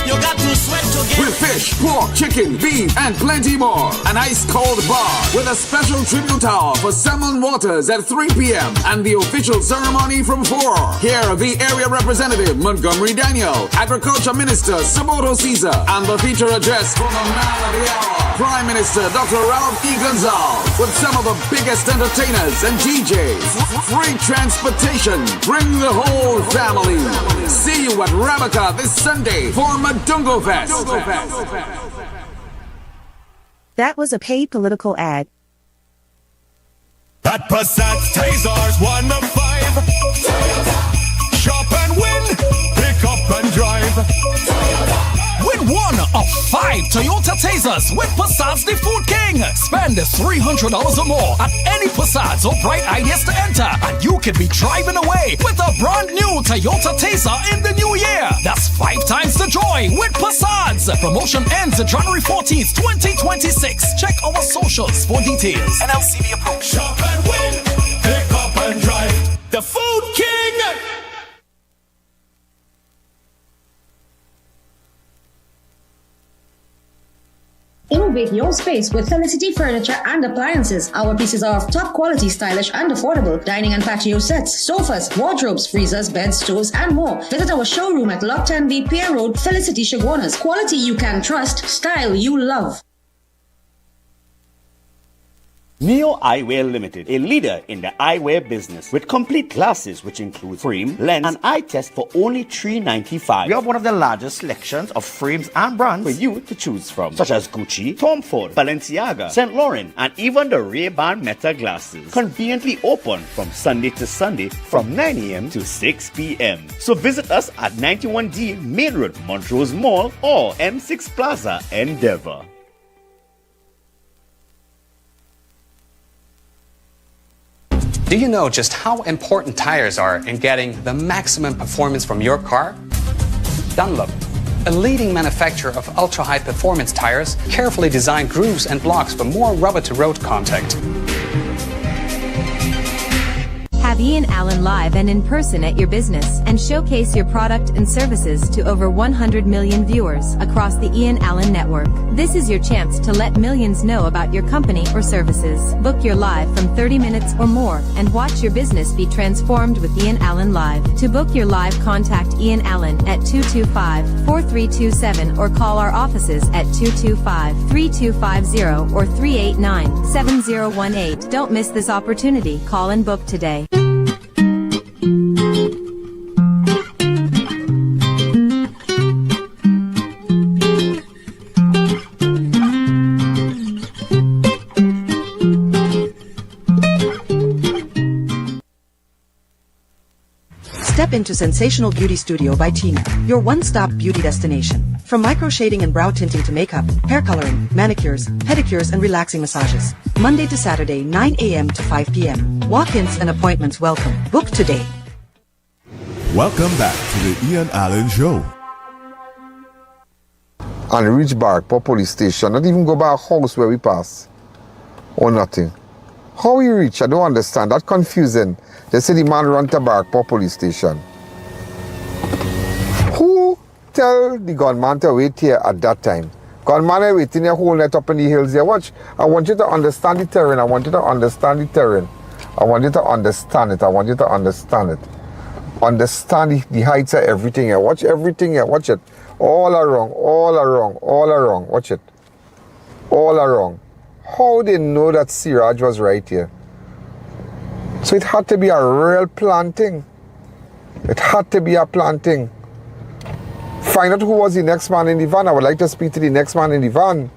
You got to sweat to get. With fish, pork, chicken, beef, and plenty more. An ice-cold bar with a special tribute hour for Salmon Waters at 3 p.m. and the official ceremony from 4. Here, the area representative, Montgomery Daniel, Agriculture Minister, Saboto Caesar, and the feature address from the man of the hour, Prime Minister Dr. Ralph E. Gonzalez, with some of the biggest entertainers and DJs. Free transportation. Bring the whole family. See you at Rabaka this Sunday for Madungo Fest. That was a paid political ad. At Passat Tasers 1 of 5. Shop and win. Pick up and drive. Win 1 of 5 Toyota Tasers with Passat's the Food King. Spend $300 or more at any Passat or Bright Ideas to enter, and you can be driving away with a brand new Toyota Taser in the new year. That's 5 times the joy with Passats. Promotion ends January 14th, 2026. Check our socials for details. NLCB approach. Shop and win. Pick up and drive. The Food King. Innovate your space with Felicity Furniture and Appliances. Our pieces are of top quality, stylish and affordable. Dining and patio sets, sofas, wardrobes, freezers, beds, stoves and more. Visit our showroom at Lot 10B Pier Road, Felicity Chaguanas. Quality you can trust, style you love. Neo Eyewear Limited, a leader in the eyewear business with complete glasses which include frame, lens, and eye test for only $3.95. We have one of the largest selections of frames and brands for you to choose from, such as Gucci, Tom Ford, Balenciaga, St. Laurent, and even the Ray-Ban Meta glasses. Conveniently open from Sunday to Sunday from 9 a.m. to 6 p.m. So visit us at 91D Main Road, Montrose Mall, or M6 Plaza, Endeavour. Do you know just how important tires are in getting the maximum performance from your car? Dunlop, a leading manufacturer of ultra-high performance tires, carefully designed grooves and blocks for more rubber-to-road contact. Have Ian Allen live and in person at your business and showcase your product and services to over 100 million viewers across the I.A.N. network. This is your chance to let millions know about your company or services. Book your live from 30 minutes or more and watch your business be transformed with I.A.N. Allen Live. To book your live, contact I.A.N. Allen at 225-4327 or call our offices at 225-3250 or 389-7018. Don't miss this opportunity. Call and book today. Step into Sensational Beauty Studio by Tina, your one-stop beauty destination. From micro shading and brow tinting to makeup, hair coloring, manicures, pedicures, and relaxing massages. Monday to Saturday, 9 a.m. to 5 p.m. Walk-ins and appointments welcome. Book today. Welcome back to the Ian Allen Show. And reach Barrackpore police station, not even go by a house where we pass. Or nothing. How we reach? I don't understand. That's confusing. They say the man run to Barrackpore police station. Who tell the gunman to wait here at that time? Gunman is waiting here whole night up in the hills here. Watch. I want you to understand the terrain. I want you to understand the terrain. I want you to understand it. I want you to understand it. Understand the heights of everything here. Watch everything here. Watch it. All around, all around, all around. Watch it. All around. How they know that Seeraj was right here? So it had to be a real planting. It had to be a planting. Find out who was the next man in the van. I would like to speak to the next man in the van.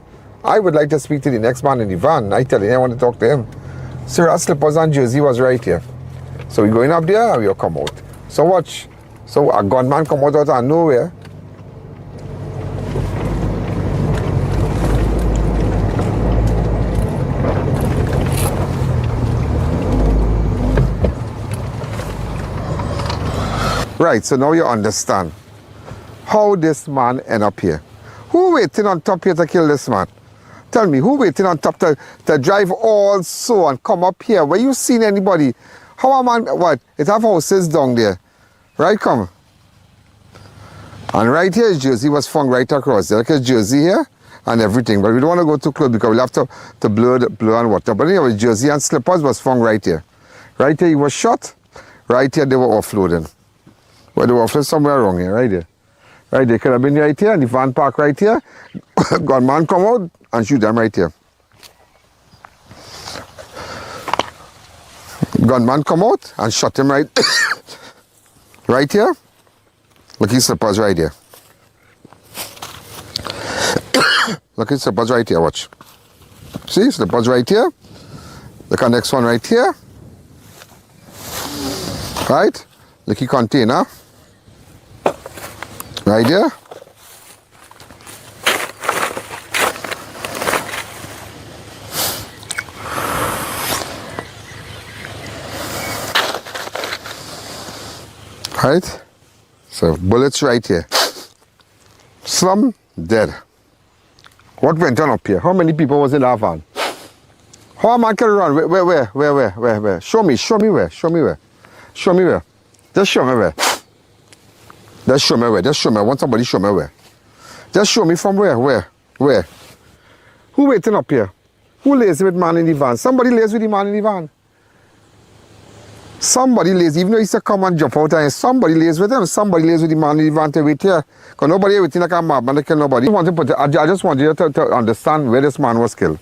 I would like to speak to the next man in the van. I tell you, I want to talk to him. Seeraj's slippers and jersey was right here. So we're going up there and we'll come out. So watch. So a gunman come out of nowhere. Right, so now you understand how this man end up here. Who waiting on top here to kill this man? Tell me, who waiting on top to drive all so and come up here? Where you seen anybody? How a man, what? It have houses down there. Right, come. And right here is Jersey was found right across there. Look at Jersey here and everything. But we don't want to go too close because we'll have to blur and whatever. But anyway, Jersey and slippers was found right here. Right here he was shot. Right here they were offloading. Well, they were offloaded somewhere wrong here, right there. Right there, could have been right here, and the van park right here. Gunman come out and shoot them right here. Gunman come out and shot him right, right here. Look, his slippers right here. Look, his slippers right here, watch. See, slippers right here. Look at next one right here. Right? Look, the container. Right there. Right? So bullets right here. Some dead. What went on up here? How many people was in that van? How am I can run? Where? Show me where. Show me where. Just show me where. Just show me where. Just show me. I want somebody to show me where. Just show me from where. Where? Who waiting up here? Who lazy with man in the van? Somebody lazy with the man in the van. Somebody lazy, even though he said come and jump out and somebody lazy with him. Somebody lazy with the man in the van to wait here. Because nobody waiting like a madman to kill nobody. I just want you to understand where this man was killed.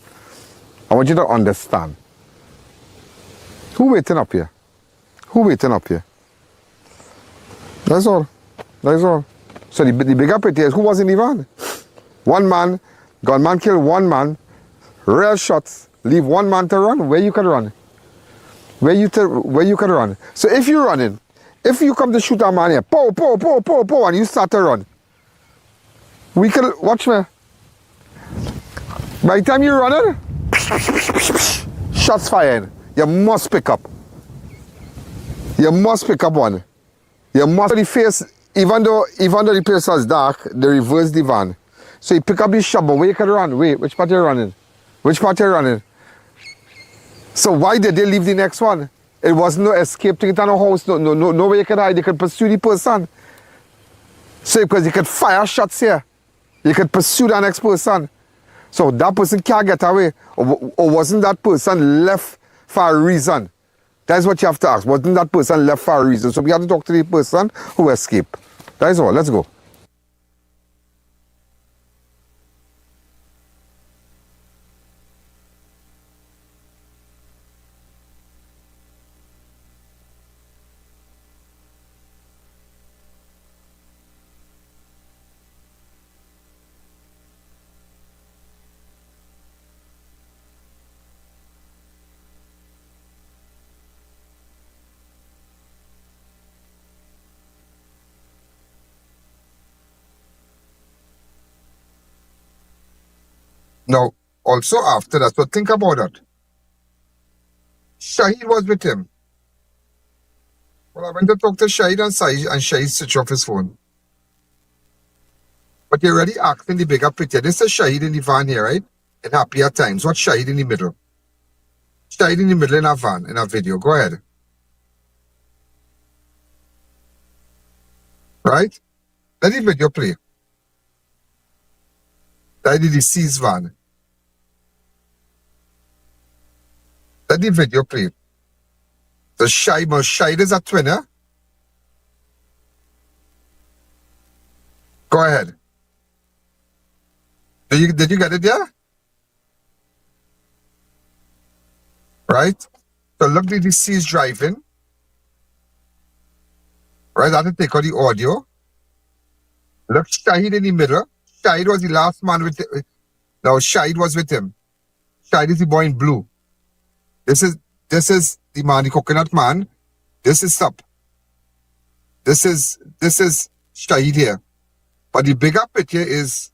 I want you to understand. Who waiting up here? Who waiting up here? That's all. That's all. So the bigger picture is who was in the van? One man, gunman killed one man, real shots, leave one man to run. Where you can run? Where you can run? So if you're running, if you come to shoot a man here, pow, and you start to run, we can, watch me. By the time you're running, shots firing. You must pick up. You must pick up one. You must the face, even though the place was dark, they reverse the van. So you pick up the shovel, where you can run. Wait, which part you're running? Which part you're running? So why did they leave the next one? It wasn't no escape thing. It no house. No way you could hide. You could pursue the person. So because you could fire shots here, you could pursue the next person. So that person can't get away. Or wasn't that person left for a reason? That's what you have to ask. Wasn't that person left for a reason? So we have to talk to the person who escaped. That is all. Let's go. Now, also after that, so think about that. Shahid was with him. Well, I went to talk to Shahid and Shahid switched off his phone. But you're already asking the bigger picture. This is Shahid in the van here, right? In happier times. What's Shahid in the middle? Shahid in the middle in a van, in a video. Go ahead. Right? Let the video play. That is the deceased van. Let the video play. So Shahid is a twinner. Go ahead. Did you get it there? Right? So look, the deceased driving. Right? I have to take out the audio. Look, Shahid in the middle. Shahid was the last man with it. Now Shahid was with him. Shahid is the boy in blue. This is the man, the coconut man. This is up. This is Shahid here. But the bigger picture is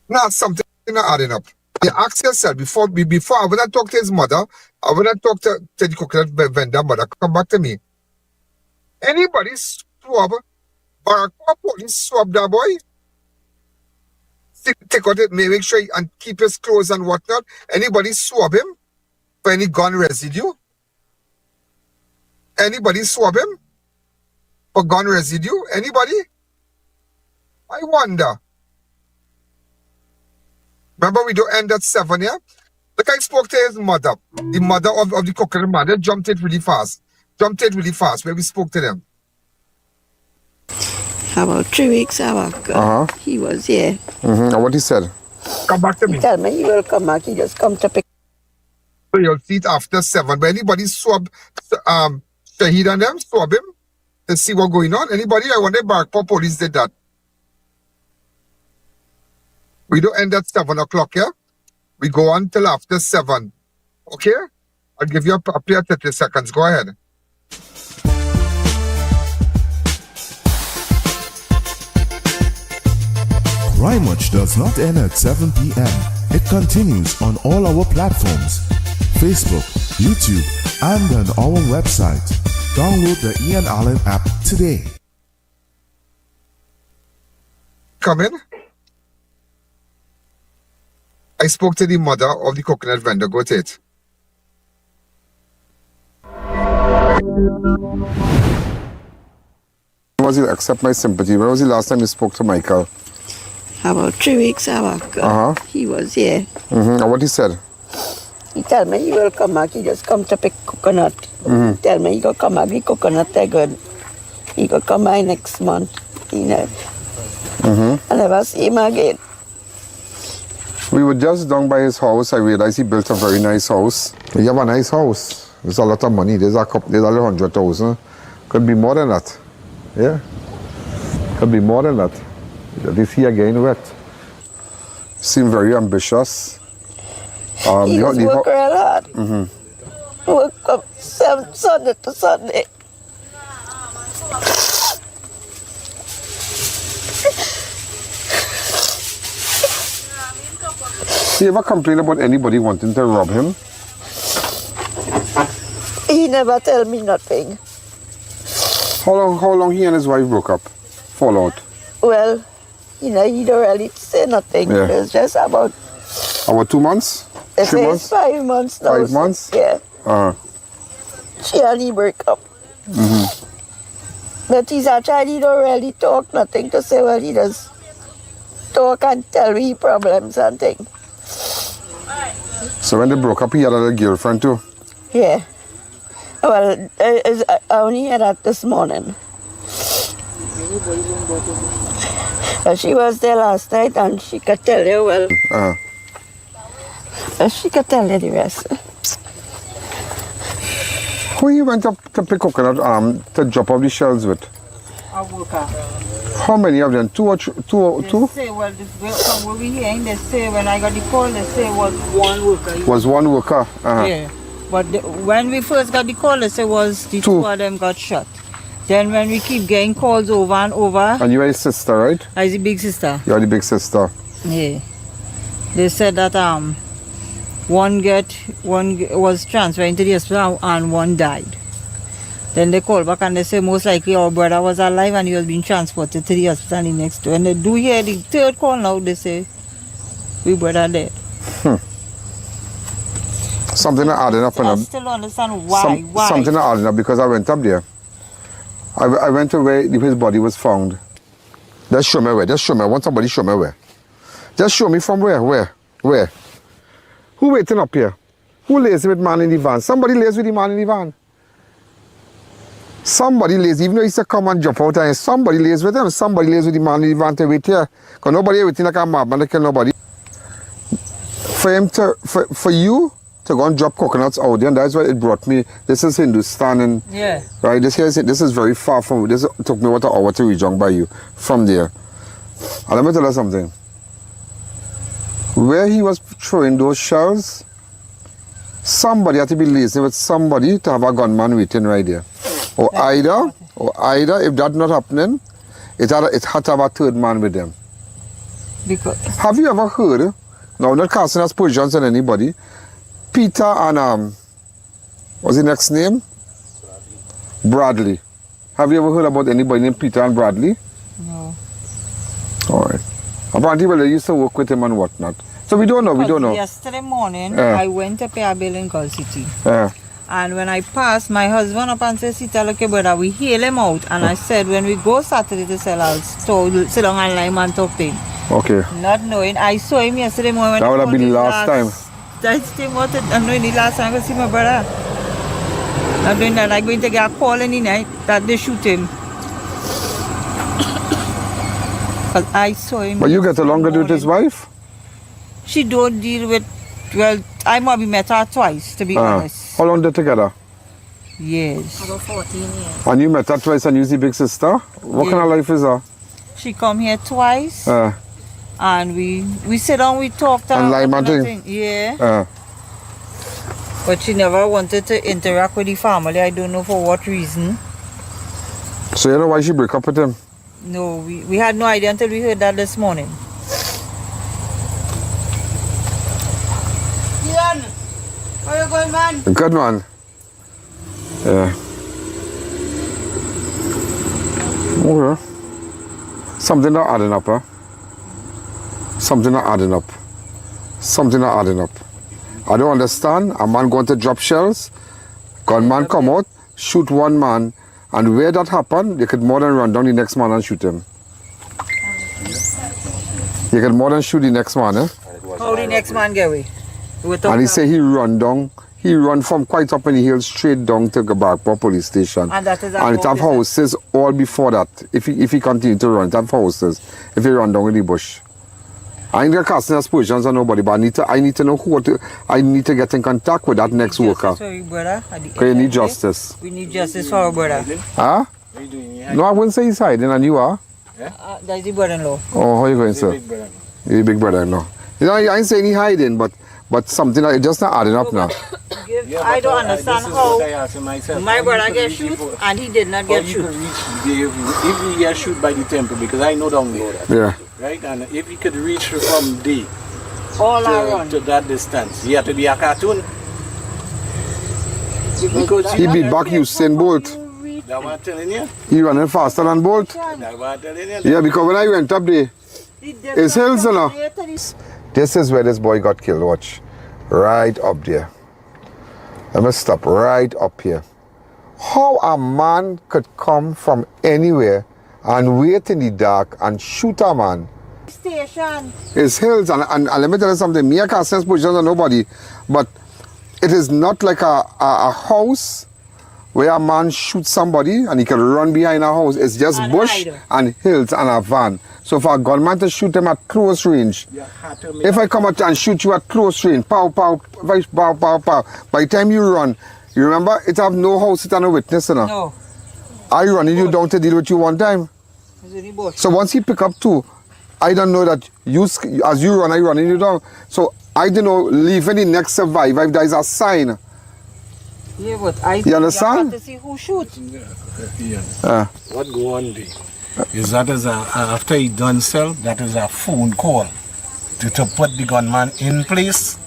not something not adding up. You ask yourself before I would not talk to his mother, I would not talk to the coconut vendor mother. Come back to me. Anybody swab Barrackpore police swab that boy? Take out it, make sure and keep his clothes and whatnot. Anybody swab him for any gun residue? Anybody swab him for gun residue? Anybody? I wonder. Remember, we do end at 7, yeah? Like I spoke to his mother. The mother of the coconut man. They jumped it really fast. Where we spoke to them. About 3 weeks ago, he was here. And what he said? Come back to me. He tell me he will come back. He just come to pick. So you'll see it after 7. But anybody swab Shahid and them? Swab him? To see what's going on? Anybody? I wonder if Barrackpore police did that. We don't end at 7 o'clock, yeah? We go on till after 7. Okay? I'll give you a play at 30 seconds. Go ahead. Crime Watch does not end at 7 p.m. It continues on all our platforms, Facebook, YouTube, and on our website. Download the I.A.N app today. Come in. I spoke to the mother of the coconut vendor. Go to it. When was he accept my sympathy? When was the last time you spoke to Michael? About 3 weeks ago, he was here. And what he said? He tell me he will come back. He just come to pick coconut. Tell me he go come back. The coconut they good. He go come by next month. You know. I never see him again. We were just down by his house. I realized he built a very nice house. You have a nice house. There's a lot of money. There's a 100,000. Could be more than that. Yeah. Could be more than that. This here again wet. Seem very ambitious. He was work real hard. Work from Sunday to Sunday. He ever complain about anybody wanting to rob him? He never tell me nothing. How long he and his wife broke up? Fall out? Well, you know, he don't really say nothing. Yeah. It's just about 2 months? They 3 say months? it's 5 months now. 5 months? Yeah. She and he break up. But he's a child, he don't really talk, nothing to say. Well, he just talk and tell me problems and things. So when they broke up, he had a girlfriend too? Yeah. Well, I only heard that this morning. She was there last night and she could tell you, well, she could tell you the rest. Who you went up to pick coconut to drop off the shells with? A worker. How many of them? Two? They say, well, from what we hearing, they say when I got the call, they say it was one worker. Was one worker? Yeah. But when we first got the call, they say was the two of them got shot. Then when we keep getting calls over and over. And you are his sister, right? I the big sister. You are the big sister. Yeah. They said that one was transferred into the hospital and one died. Then they called back and they say most likely our brother was alive and he was being transported to the hospital the next day. And they do hear the third call now, they say we brother dead. Something that added up. I still don't understand why. Something that added up because I went up there. I went to where his body was found. Just show me where. Just show me. I want somebody to show me where. Just show me from where. Where? Who waiting up here? Who lays with man in the van? Somebody lays with the man in the van. Somebody lays, even though he said come and jump out and somebody lays with him. Somebody lays with the man in the van to wait here. Because nobody waiting like a madman to kill nobody. For you to go and drop coconuts out there, and that's why it brought me. This is Hindustan and right. This is very far from. This took me about an hour to reach by you from there. And let me tell you something. Where he was throwing those shells, somebody had to be liaising with somebody to have a gunman waiting right there. Or either, if that's not happening, it had to have a third man with them. Because have you ever heard? Now, not casting aspersions on anybody. Peter and what's his next name? Bradley. Have you ever heard about anybody named Peter and Bradley? No. All right. Apparently, well, they used to work with him and whatnot. So we don't know. Yesterday morning, I went to pay a bill in Gulf City. And when I passed, my husband up and said, "Sita, look, brother, we hail him out." And I said, when we go Saturday to sell out, so sit down and lime and talk to him. Okay. Not knowing, I saw him yesterday morning. That would have been the last time. That's the I'm knowing the last time I see my brother. I'm doing that. I'm going to get a call in the night that they shoot him. Because I saw him. But you get along with his wife? She don't deal with, well, I maybe met her twice, to be honest. How long they together? Years. About 14 years. And you met her twice and you the big sister? What kind of life is her? She come here twice. And we sit down, we talked. And like yeah. But she never wanted to interact with the family. I don't know for what reason. So you know why she break up with him? No, we had no idea until we heard that this morning. Ian, how you going, man? Good, man. Yeah. Okay. Something not adding up, huh? Something not adding up. Something not adding up. I don't understand. A man going to drop shells, gunman come out, shoot one man, and where that happened, they could more than run down the next man and shoot him. They could more than shoot the next man, eh? How the next man get away? And he say he run down. He run from quite up in the hill straight down to Barrackpore police station. And that is and it have houses all before that. If he continue to run, it have houses. If he run down in the bush. I ain't gonna casting aspersions on nobody, but I need to know I need to get in contact with that next worker. Sorry, brother. Because you need justice. We need justice for our brother. Huh? No, I wouldn't say he's hiding, and you are? That's the brother-in-law. Oh, how you going, sir? You're the big brother-in-law. You know, I ain't saying he's hiding, but something like just not adding up now. I don't understand how my brother get shoot and he did not get shoot. If he get shoot by the temple, because I know down there. Yeah. Right, and if he could reach from D to that distance, he had to be a cartoon. Because he beat back Usain Bolt. That's what I'm telling you. He running faster than Bolt. That's what I'm telling you. Yeah, because when I went up there, it's hills, you know. This is where this boy got killed, watch. Right up there. Let me stop right up here. how a man could come from anywhere and wait in the dark and shoot a man. Station. It's hills, and let me tell you something, me I can't sense positions on nobody, but it is not like a house where a man shoots somebody and he can run behind a house. It's just And bush hide. and hills and a van. So for a gunman to shoot him at close range, if I come out and shoot you at close range, pow, pow, pow, pow, pow, by the time you run, you remember, it have no house, it have no witness, you know? No. I running you down to deal with you one time. So once he pick up two, I don't know that as you run, I running you down. So I don't know, leaving the next survivor if there is a sign. Yeah, but I You understand? have to see who shoots. What go on there is that is after he done sell, that is a phone call to put the gunman in place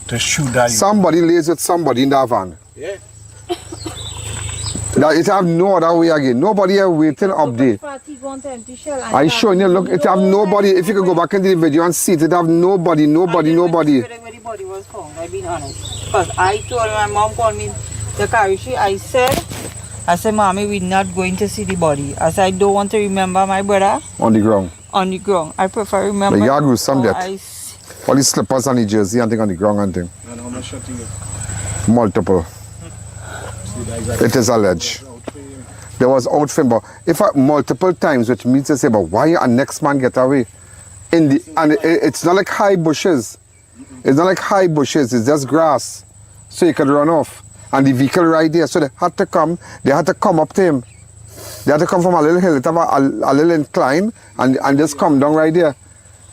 to shoot that. Somebody lays with somebody in that van. Yeah. That it have no other way again. Nobody here waiting up there. I showing you, look, it have nobody. If you could go back into the video and see it, it have nobody. Where the body was found, I've been honest. Because I told my mom called me the Karishi, I said, Mommy, we're not going to see the body. I said, I don't want to remember my brother On the ground. on the ground. I prefer remember. But you agree with some death. I All the slippers and the jersey and thing on the ground and thing. And how much shot you? Multiple. It is alleged. There was outfit, but if multiple times, which means to say, but why a next man get away? It's not like high bushes. It's not like high bushes, it's just grass. So you could run off. And the vehicle right there. So they had to come up to him. They had to come from a little hill, it have a little incline and just come down right there.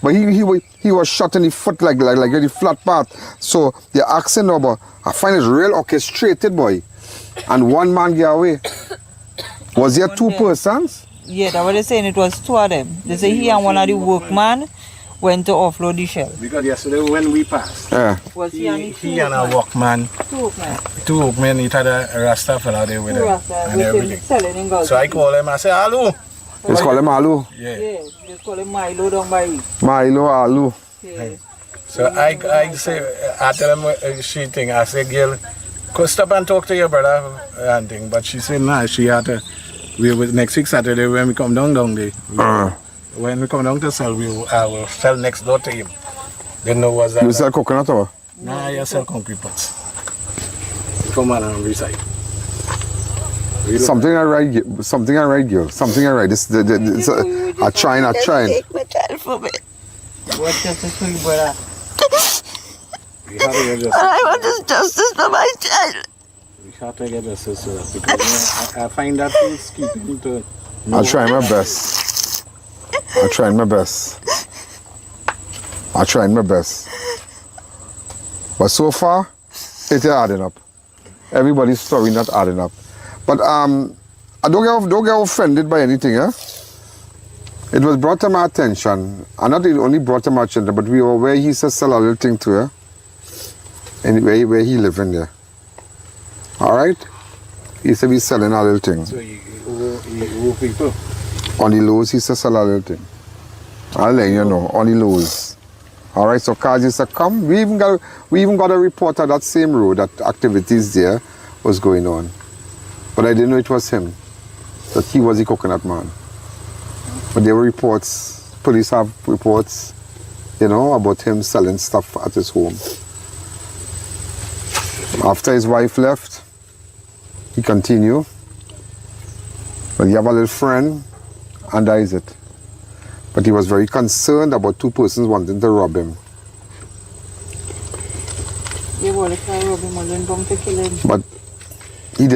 But he was shot in the foot like the flat path. So they're asking now, but I find it real orchestrated, boy. And one man get away. Was there two persons? Yeah, that's what they're saying. It was two of them. They say he and one of the workmen went to offload the shell. Because yesterday when we passed, Was he and a workman, two workmen, he had a Rasta fella there with him and everything. So I call him, I say, hello. Just call him Alu. Yeah. Just call him Milo down by. Milo, Alu. Yeah. So I say, I tell him she think, I say, girl, go stop and talk to your brother and thing. But she said, nah, she had to, next week Saturday when we come down there. When we come down to sell, I will sell next door to him. Didn't know was that. You sell coconut or? Nah, I sell concrete pots. Come on and recite. Something I write, girl. Something I write. I trying. Take my child from it. What's justice for you, brother? I want this justice for my child. We have to get justice because I find that he's keeping to. I'll try my best. I'm trying my best. But so far, it's adding up. Everybody's story not adding up. But I don't get offended by anything, eh? It was brought to my attention, and not only brought to my attention, but we were where he said sell a little thing to her. Anyway, where he living there. Alright? He said he's selling a little thing. So you people? On the lows, he said sell a little thing. I'll let you know, on the lows. Alright, so cars used to come. We even got a report at that same road that activities there was going on. But I didn't know it was him. That he was the coconut man. But there were reports, police have reports, about him selling stuff at his home. After his wife left, he continued. But he have a little friend, and that is it. But he was very concerned about two persons wanting to rob him. They want to try to rob him and then come to kill him. But he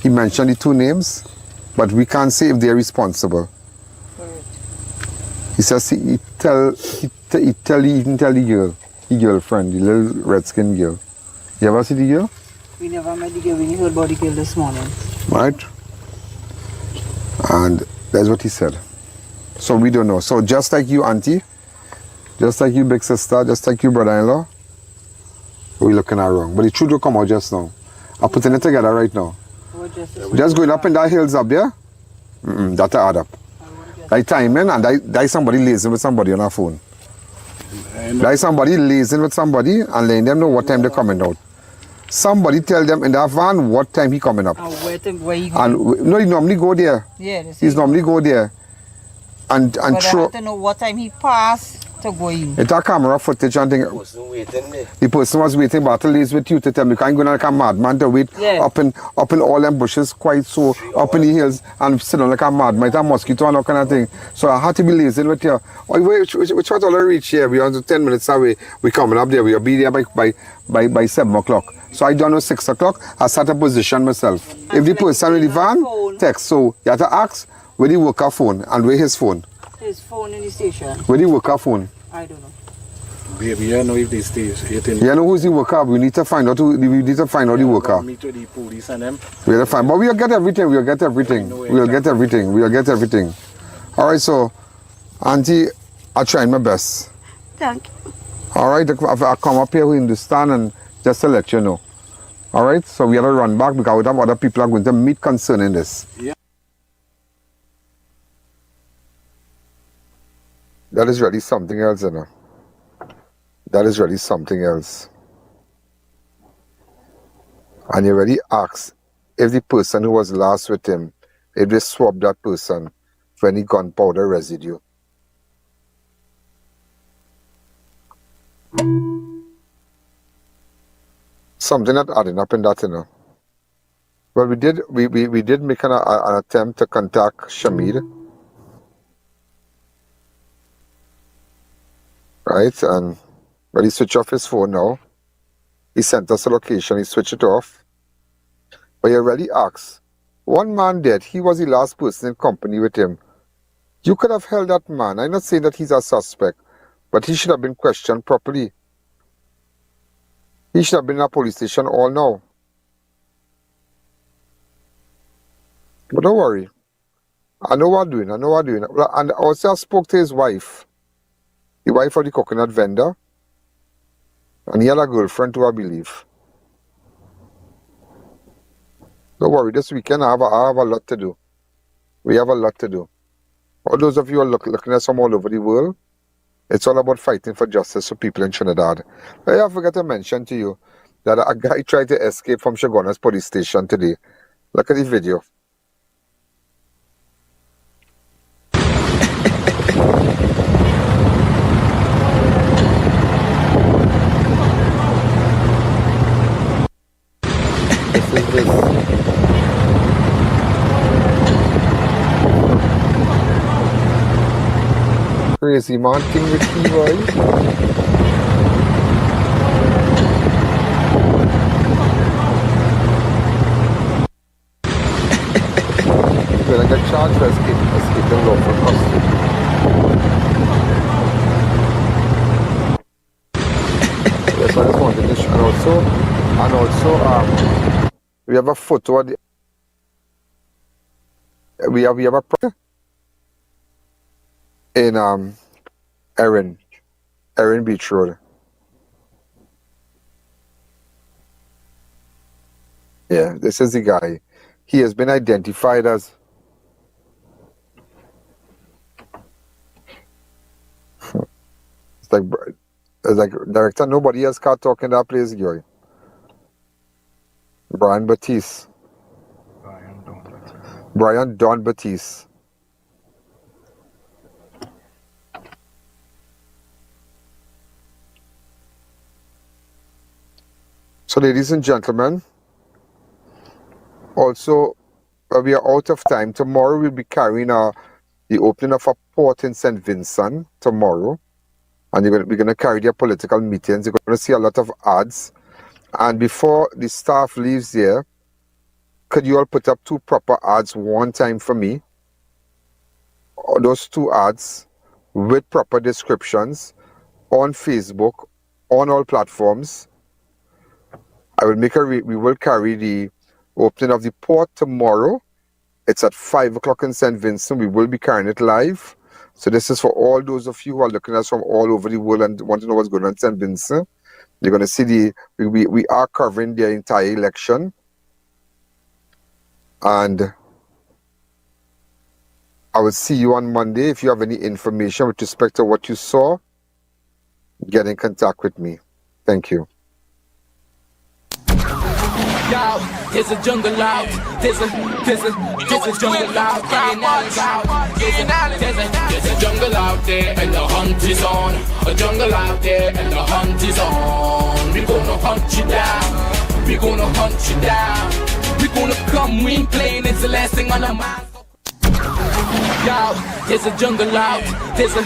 mentioned the two names, but we can't say if they're responsible. He says he even tell the girlfriend, the little red-skinned girl. You ever see the girl? We never met the girl. We heard about the girl this morning. Right? And that's what he said. So we don't know. So just like you, auntie, just like you, big sister, just like you, brother-in-law, we're looking at wrong. But the truth will come out just now. I'm putting it together right now. Just going up in that hills up there, that add up. That timing and that somebody liaising with somebody on a phone. That somebody liaising with somebody and letting them know what time they're coming out. Somebody tell them in that van what time he coming up. And where he And no, he normally go there. Yeah, He's normally go there. And but I throw. have to know what time he passed to go in. It's a camera footage and thing. The person was waiting battle days with you to tell me, you can't go like a madman to wait up in all them bushes quite so up in the hills and sit down like a madman, a mosquito and all kind of thing. So I had to be lazy with you. Which was already reach here. We are 10 minutes away. We coming up there. We'll be there by 7 o'clock. So I don't know 6 o'clock. I start a position myself. If the person in the van text, so you have to ask where the worker phone and where his phone. His phone in the station. Where the worker phone? I don't know. Baby, you know if they stay. You know who's the worker? We need to find out the worker. Meet with the police and them. We'll find, but we'll get everything. We'll get everything. All right, so Auntie, I'm trying my best. Thank you. All right, I come up here in Hindustan and just to let you know. All right, so we have to run back because we have other people are going to meet concerning this. Yeah. That is really something else, you know. That is really something else. And you already asked if the person who was last with him, if they swapped that person for any gunpowder residue. Something not adding up in that, you know. Well, we did make an attempt to contact Shamid. Right, and but he switched off his phone now. He sent us a location, he switched it off. But he already asked. One man dead, he was the last person in company with him. You could have held that man. I'm not saying that he's a suspect, but he should have been questioned properly. He should have been in a police station all now. But don't worry. I know what I'm doing. And also I spoke to his wife. The wife of the coconut vendor. And he had a girlfriend too, I believe. Don't worry, this weekend I have a lot to do. We have a lot to do. All those of you who are looking at us from all over the world, it's all about fighting for justice for people in Trinidad. I forgot to mention to you that a guy tried to escape from Shagana's police station today. Look at the video. Crazy man, king with key, boy. When I get charged for escaping lawful custody. Yes, I just wanted to show. And also, we have a photo of the, we have a in Erin Beach Road. Yeah, this is the guy. He has been identified as it's like director. Nobody else can't talk in that place, Joy. Brian Don Baptite. So, ladies and gentlemen, also, we are out of time. Tomorrow we'll be carrying the opening of a port in St. Vincent tomorrow. And we're going to carry their political meetings. You're going to see a lot of ads. And before the staff leaves here, could you all put up 2 proper ads one time for me? Those 2 ads with proper descriptions on Facebook, on all platforms. I will we will carry the opening of the port tomorrow. It's at 5 o'clock in St. Vincent. We will be carrying it live. So this is for all those of you who are looking at us from all over the world and want to know what's going on in St. Vincent. You're going to see we are covering the entire election. And I will see you on Monday. If you have any information with respect to what you saw, get in contact with me. Thank you. Yo, there's a jungle out. There's a jungle out. There's a jungle out there and the hunt is on. A jungle out there and the hunt is on. We gonna hunt you down. We gonna hunt you down. We gonna come, we ain't playing, it's the last thing on our mind. Yo, there's a jungle out. There's a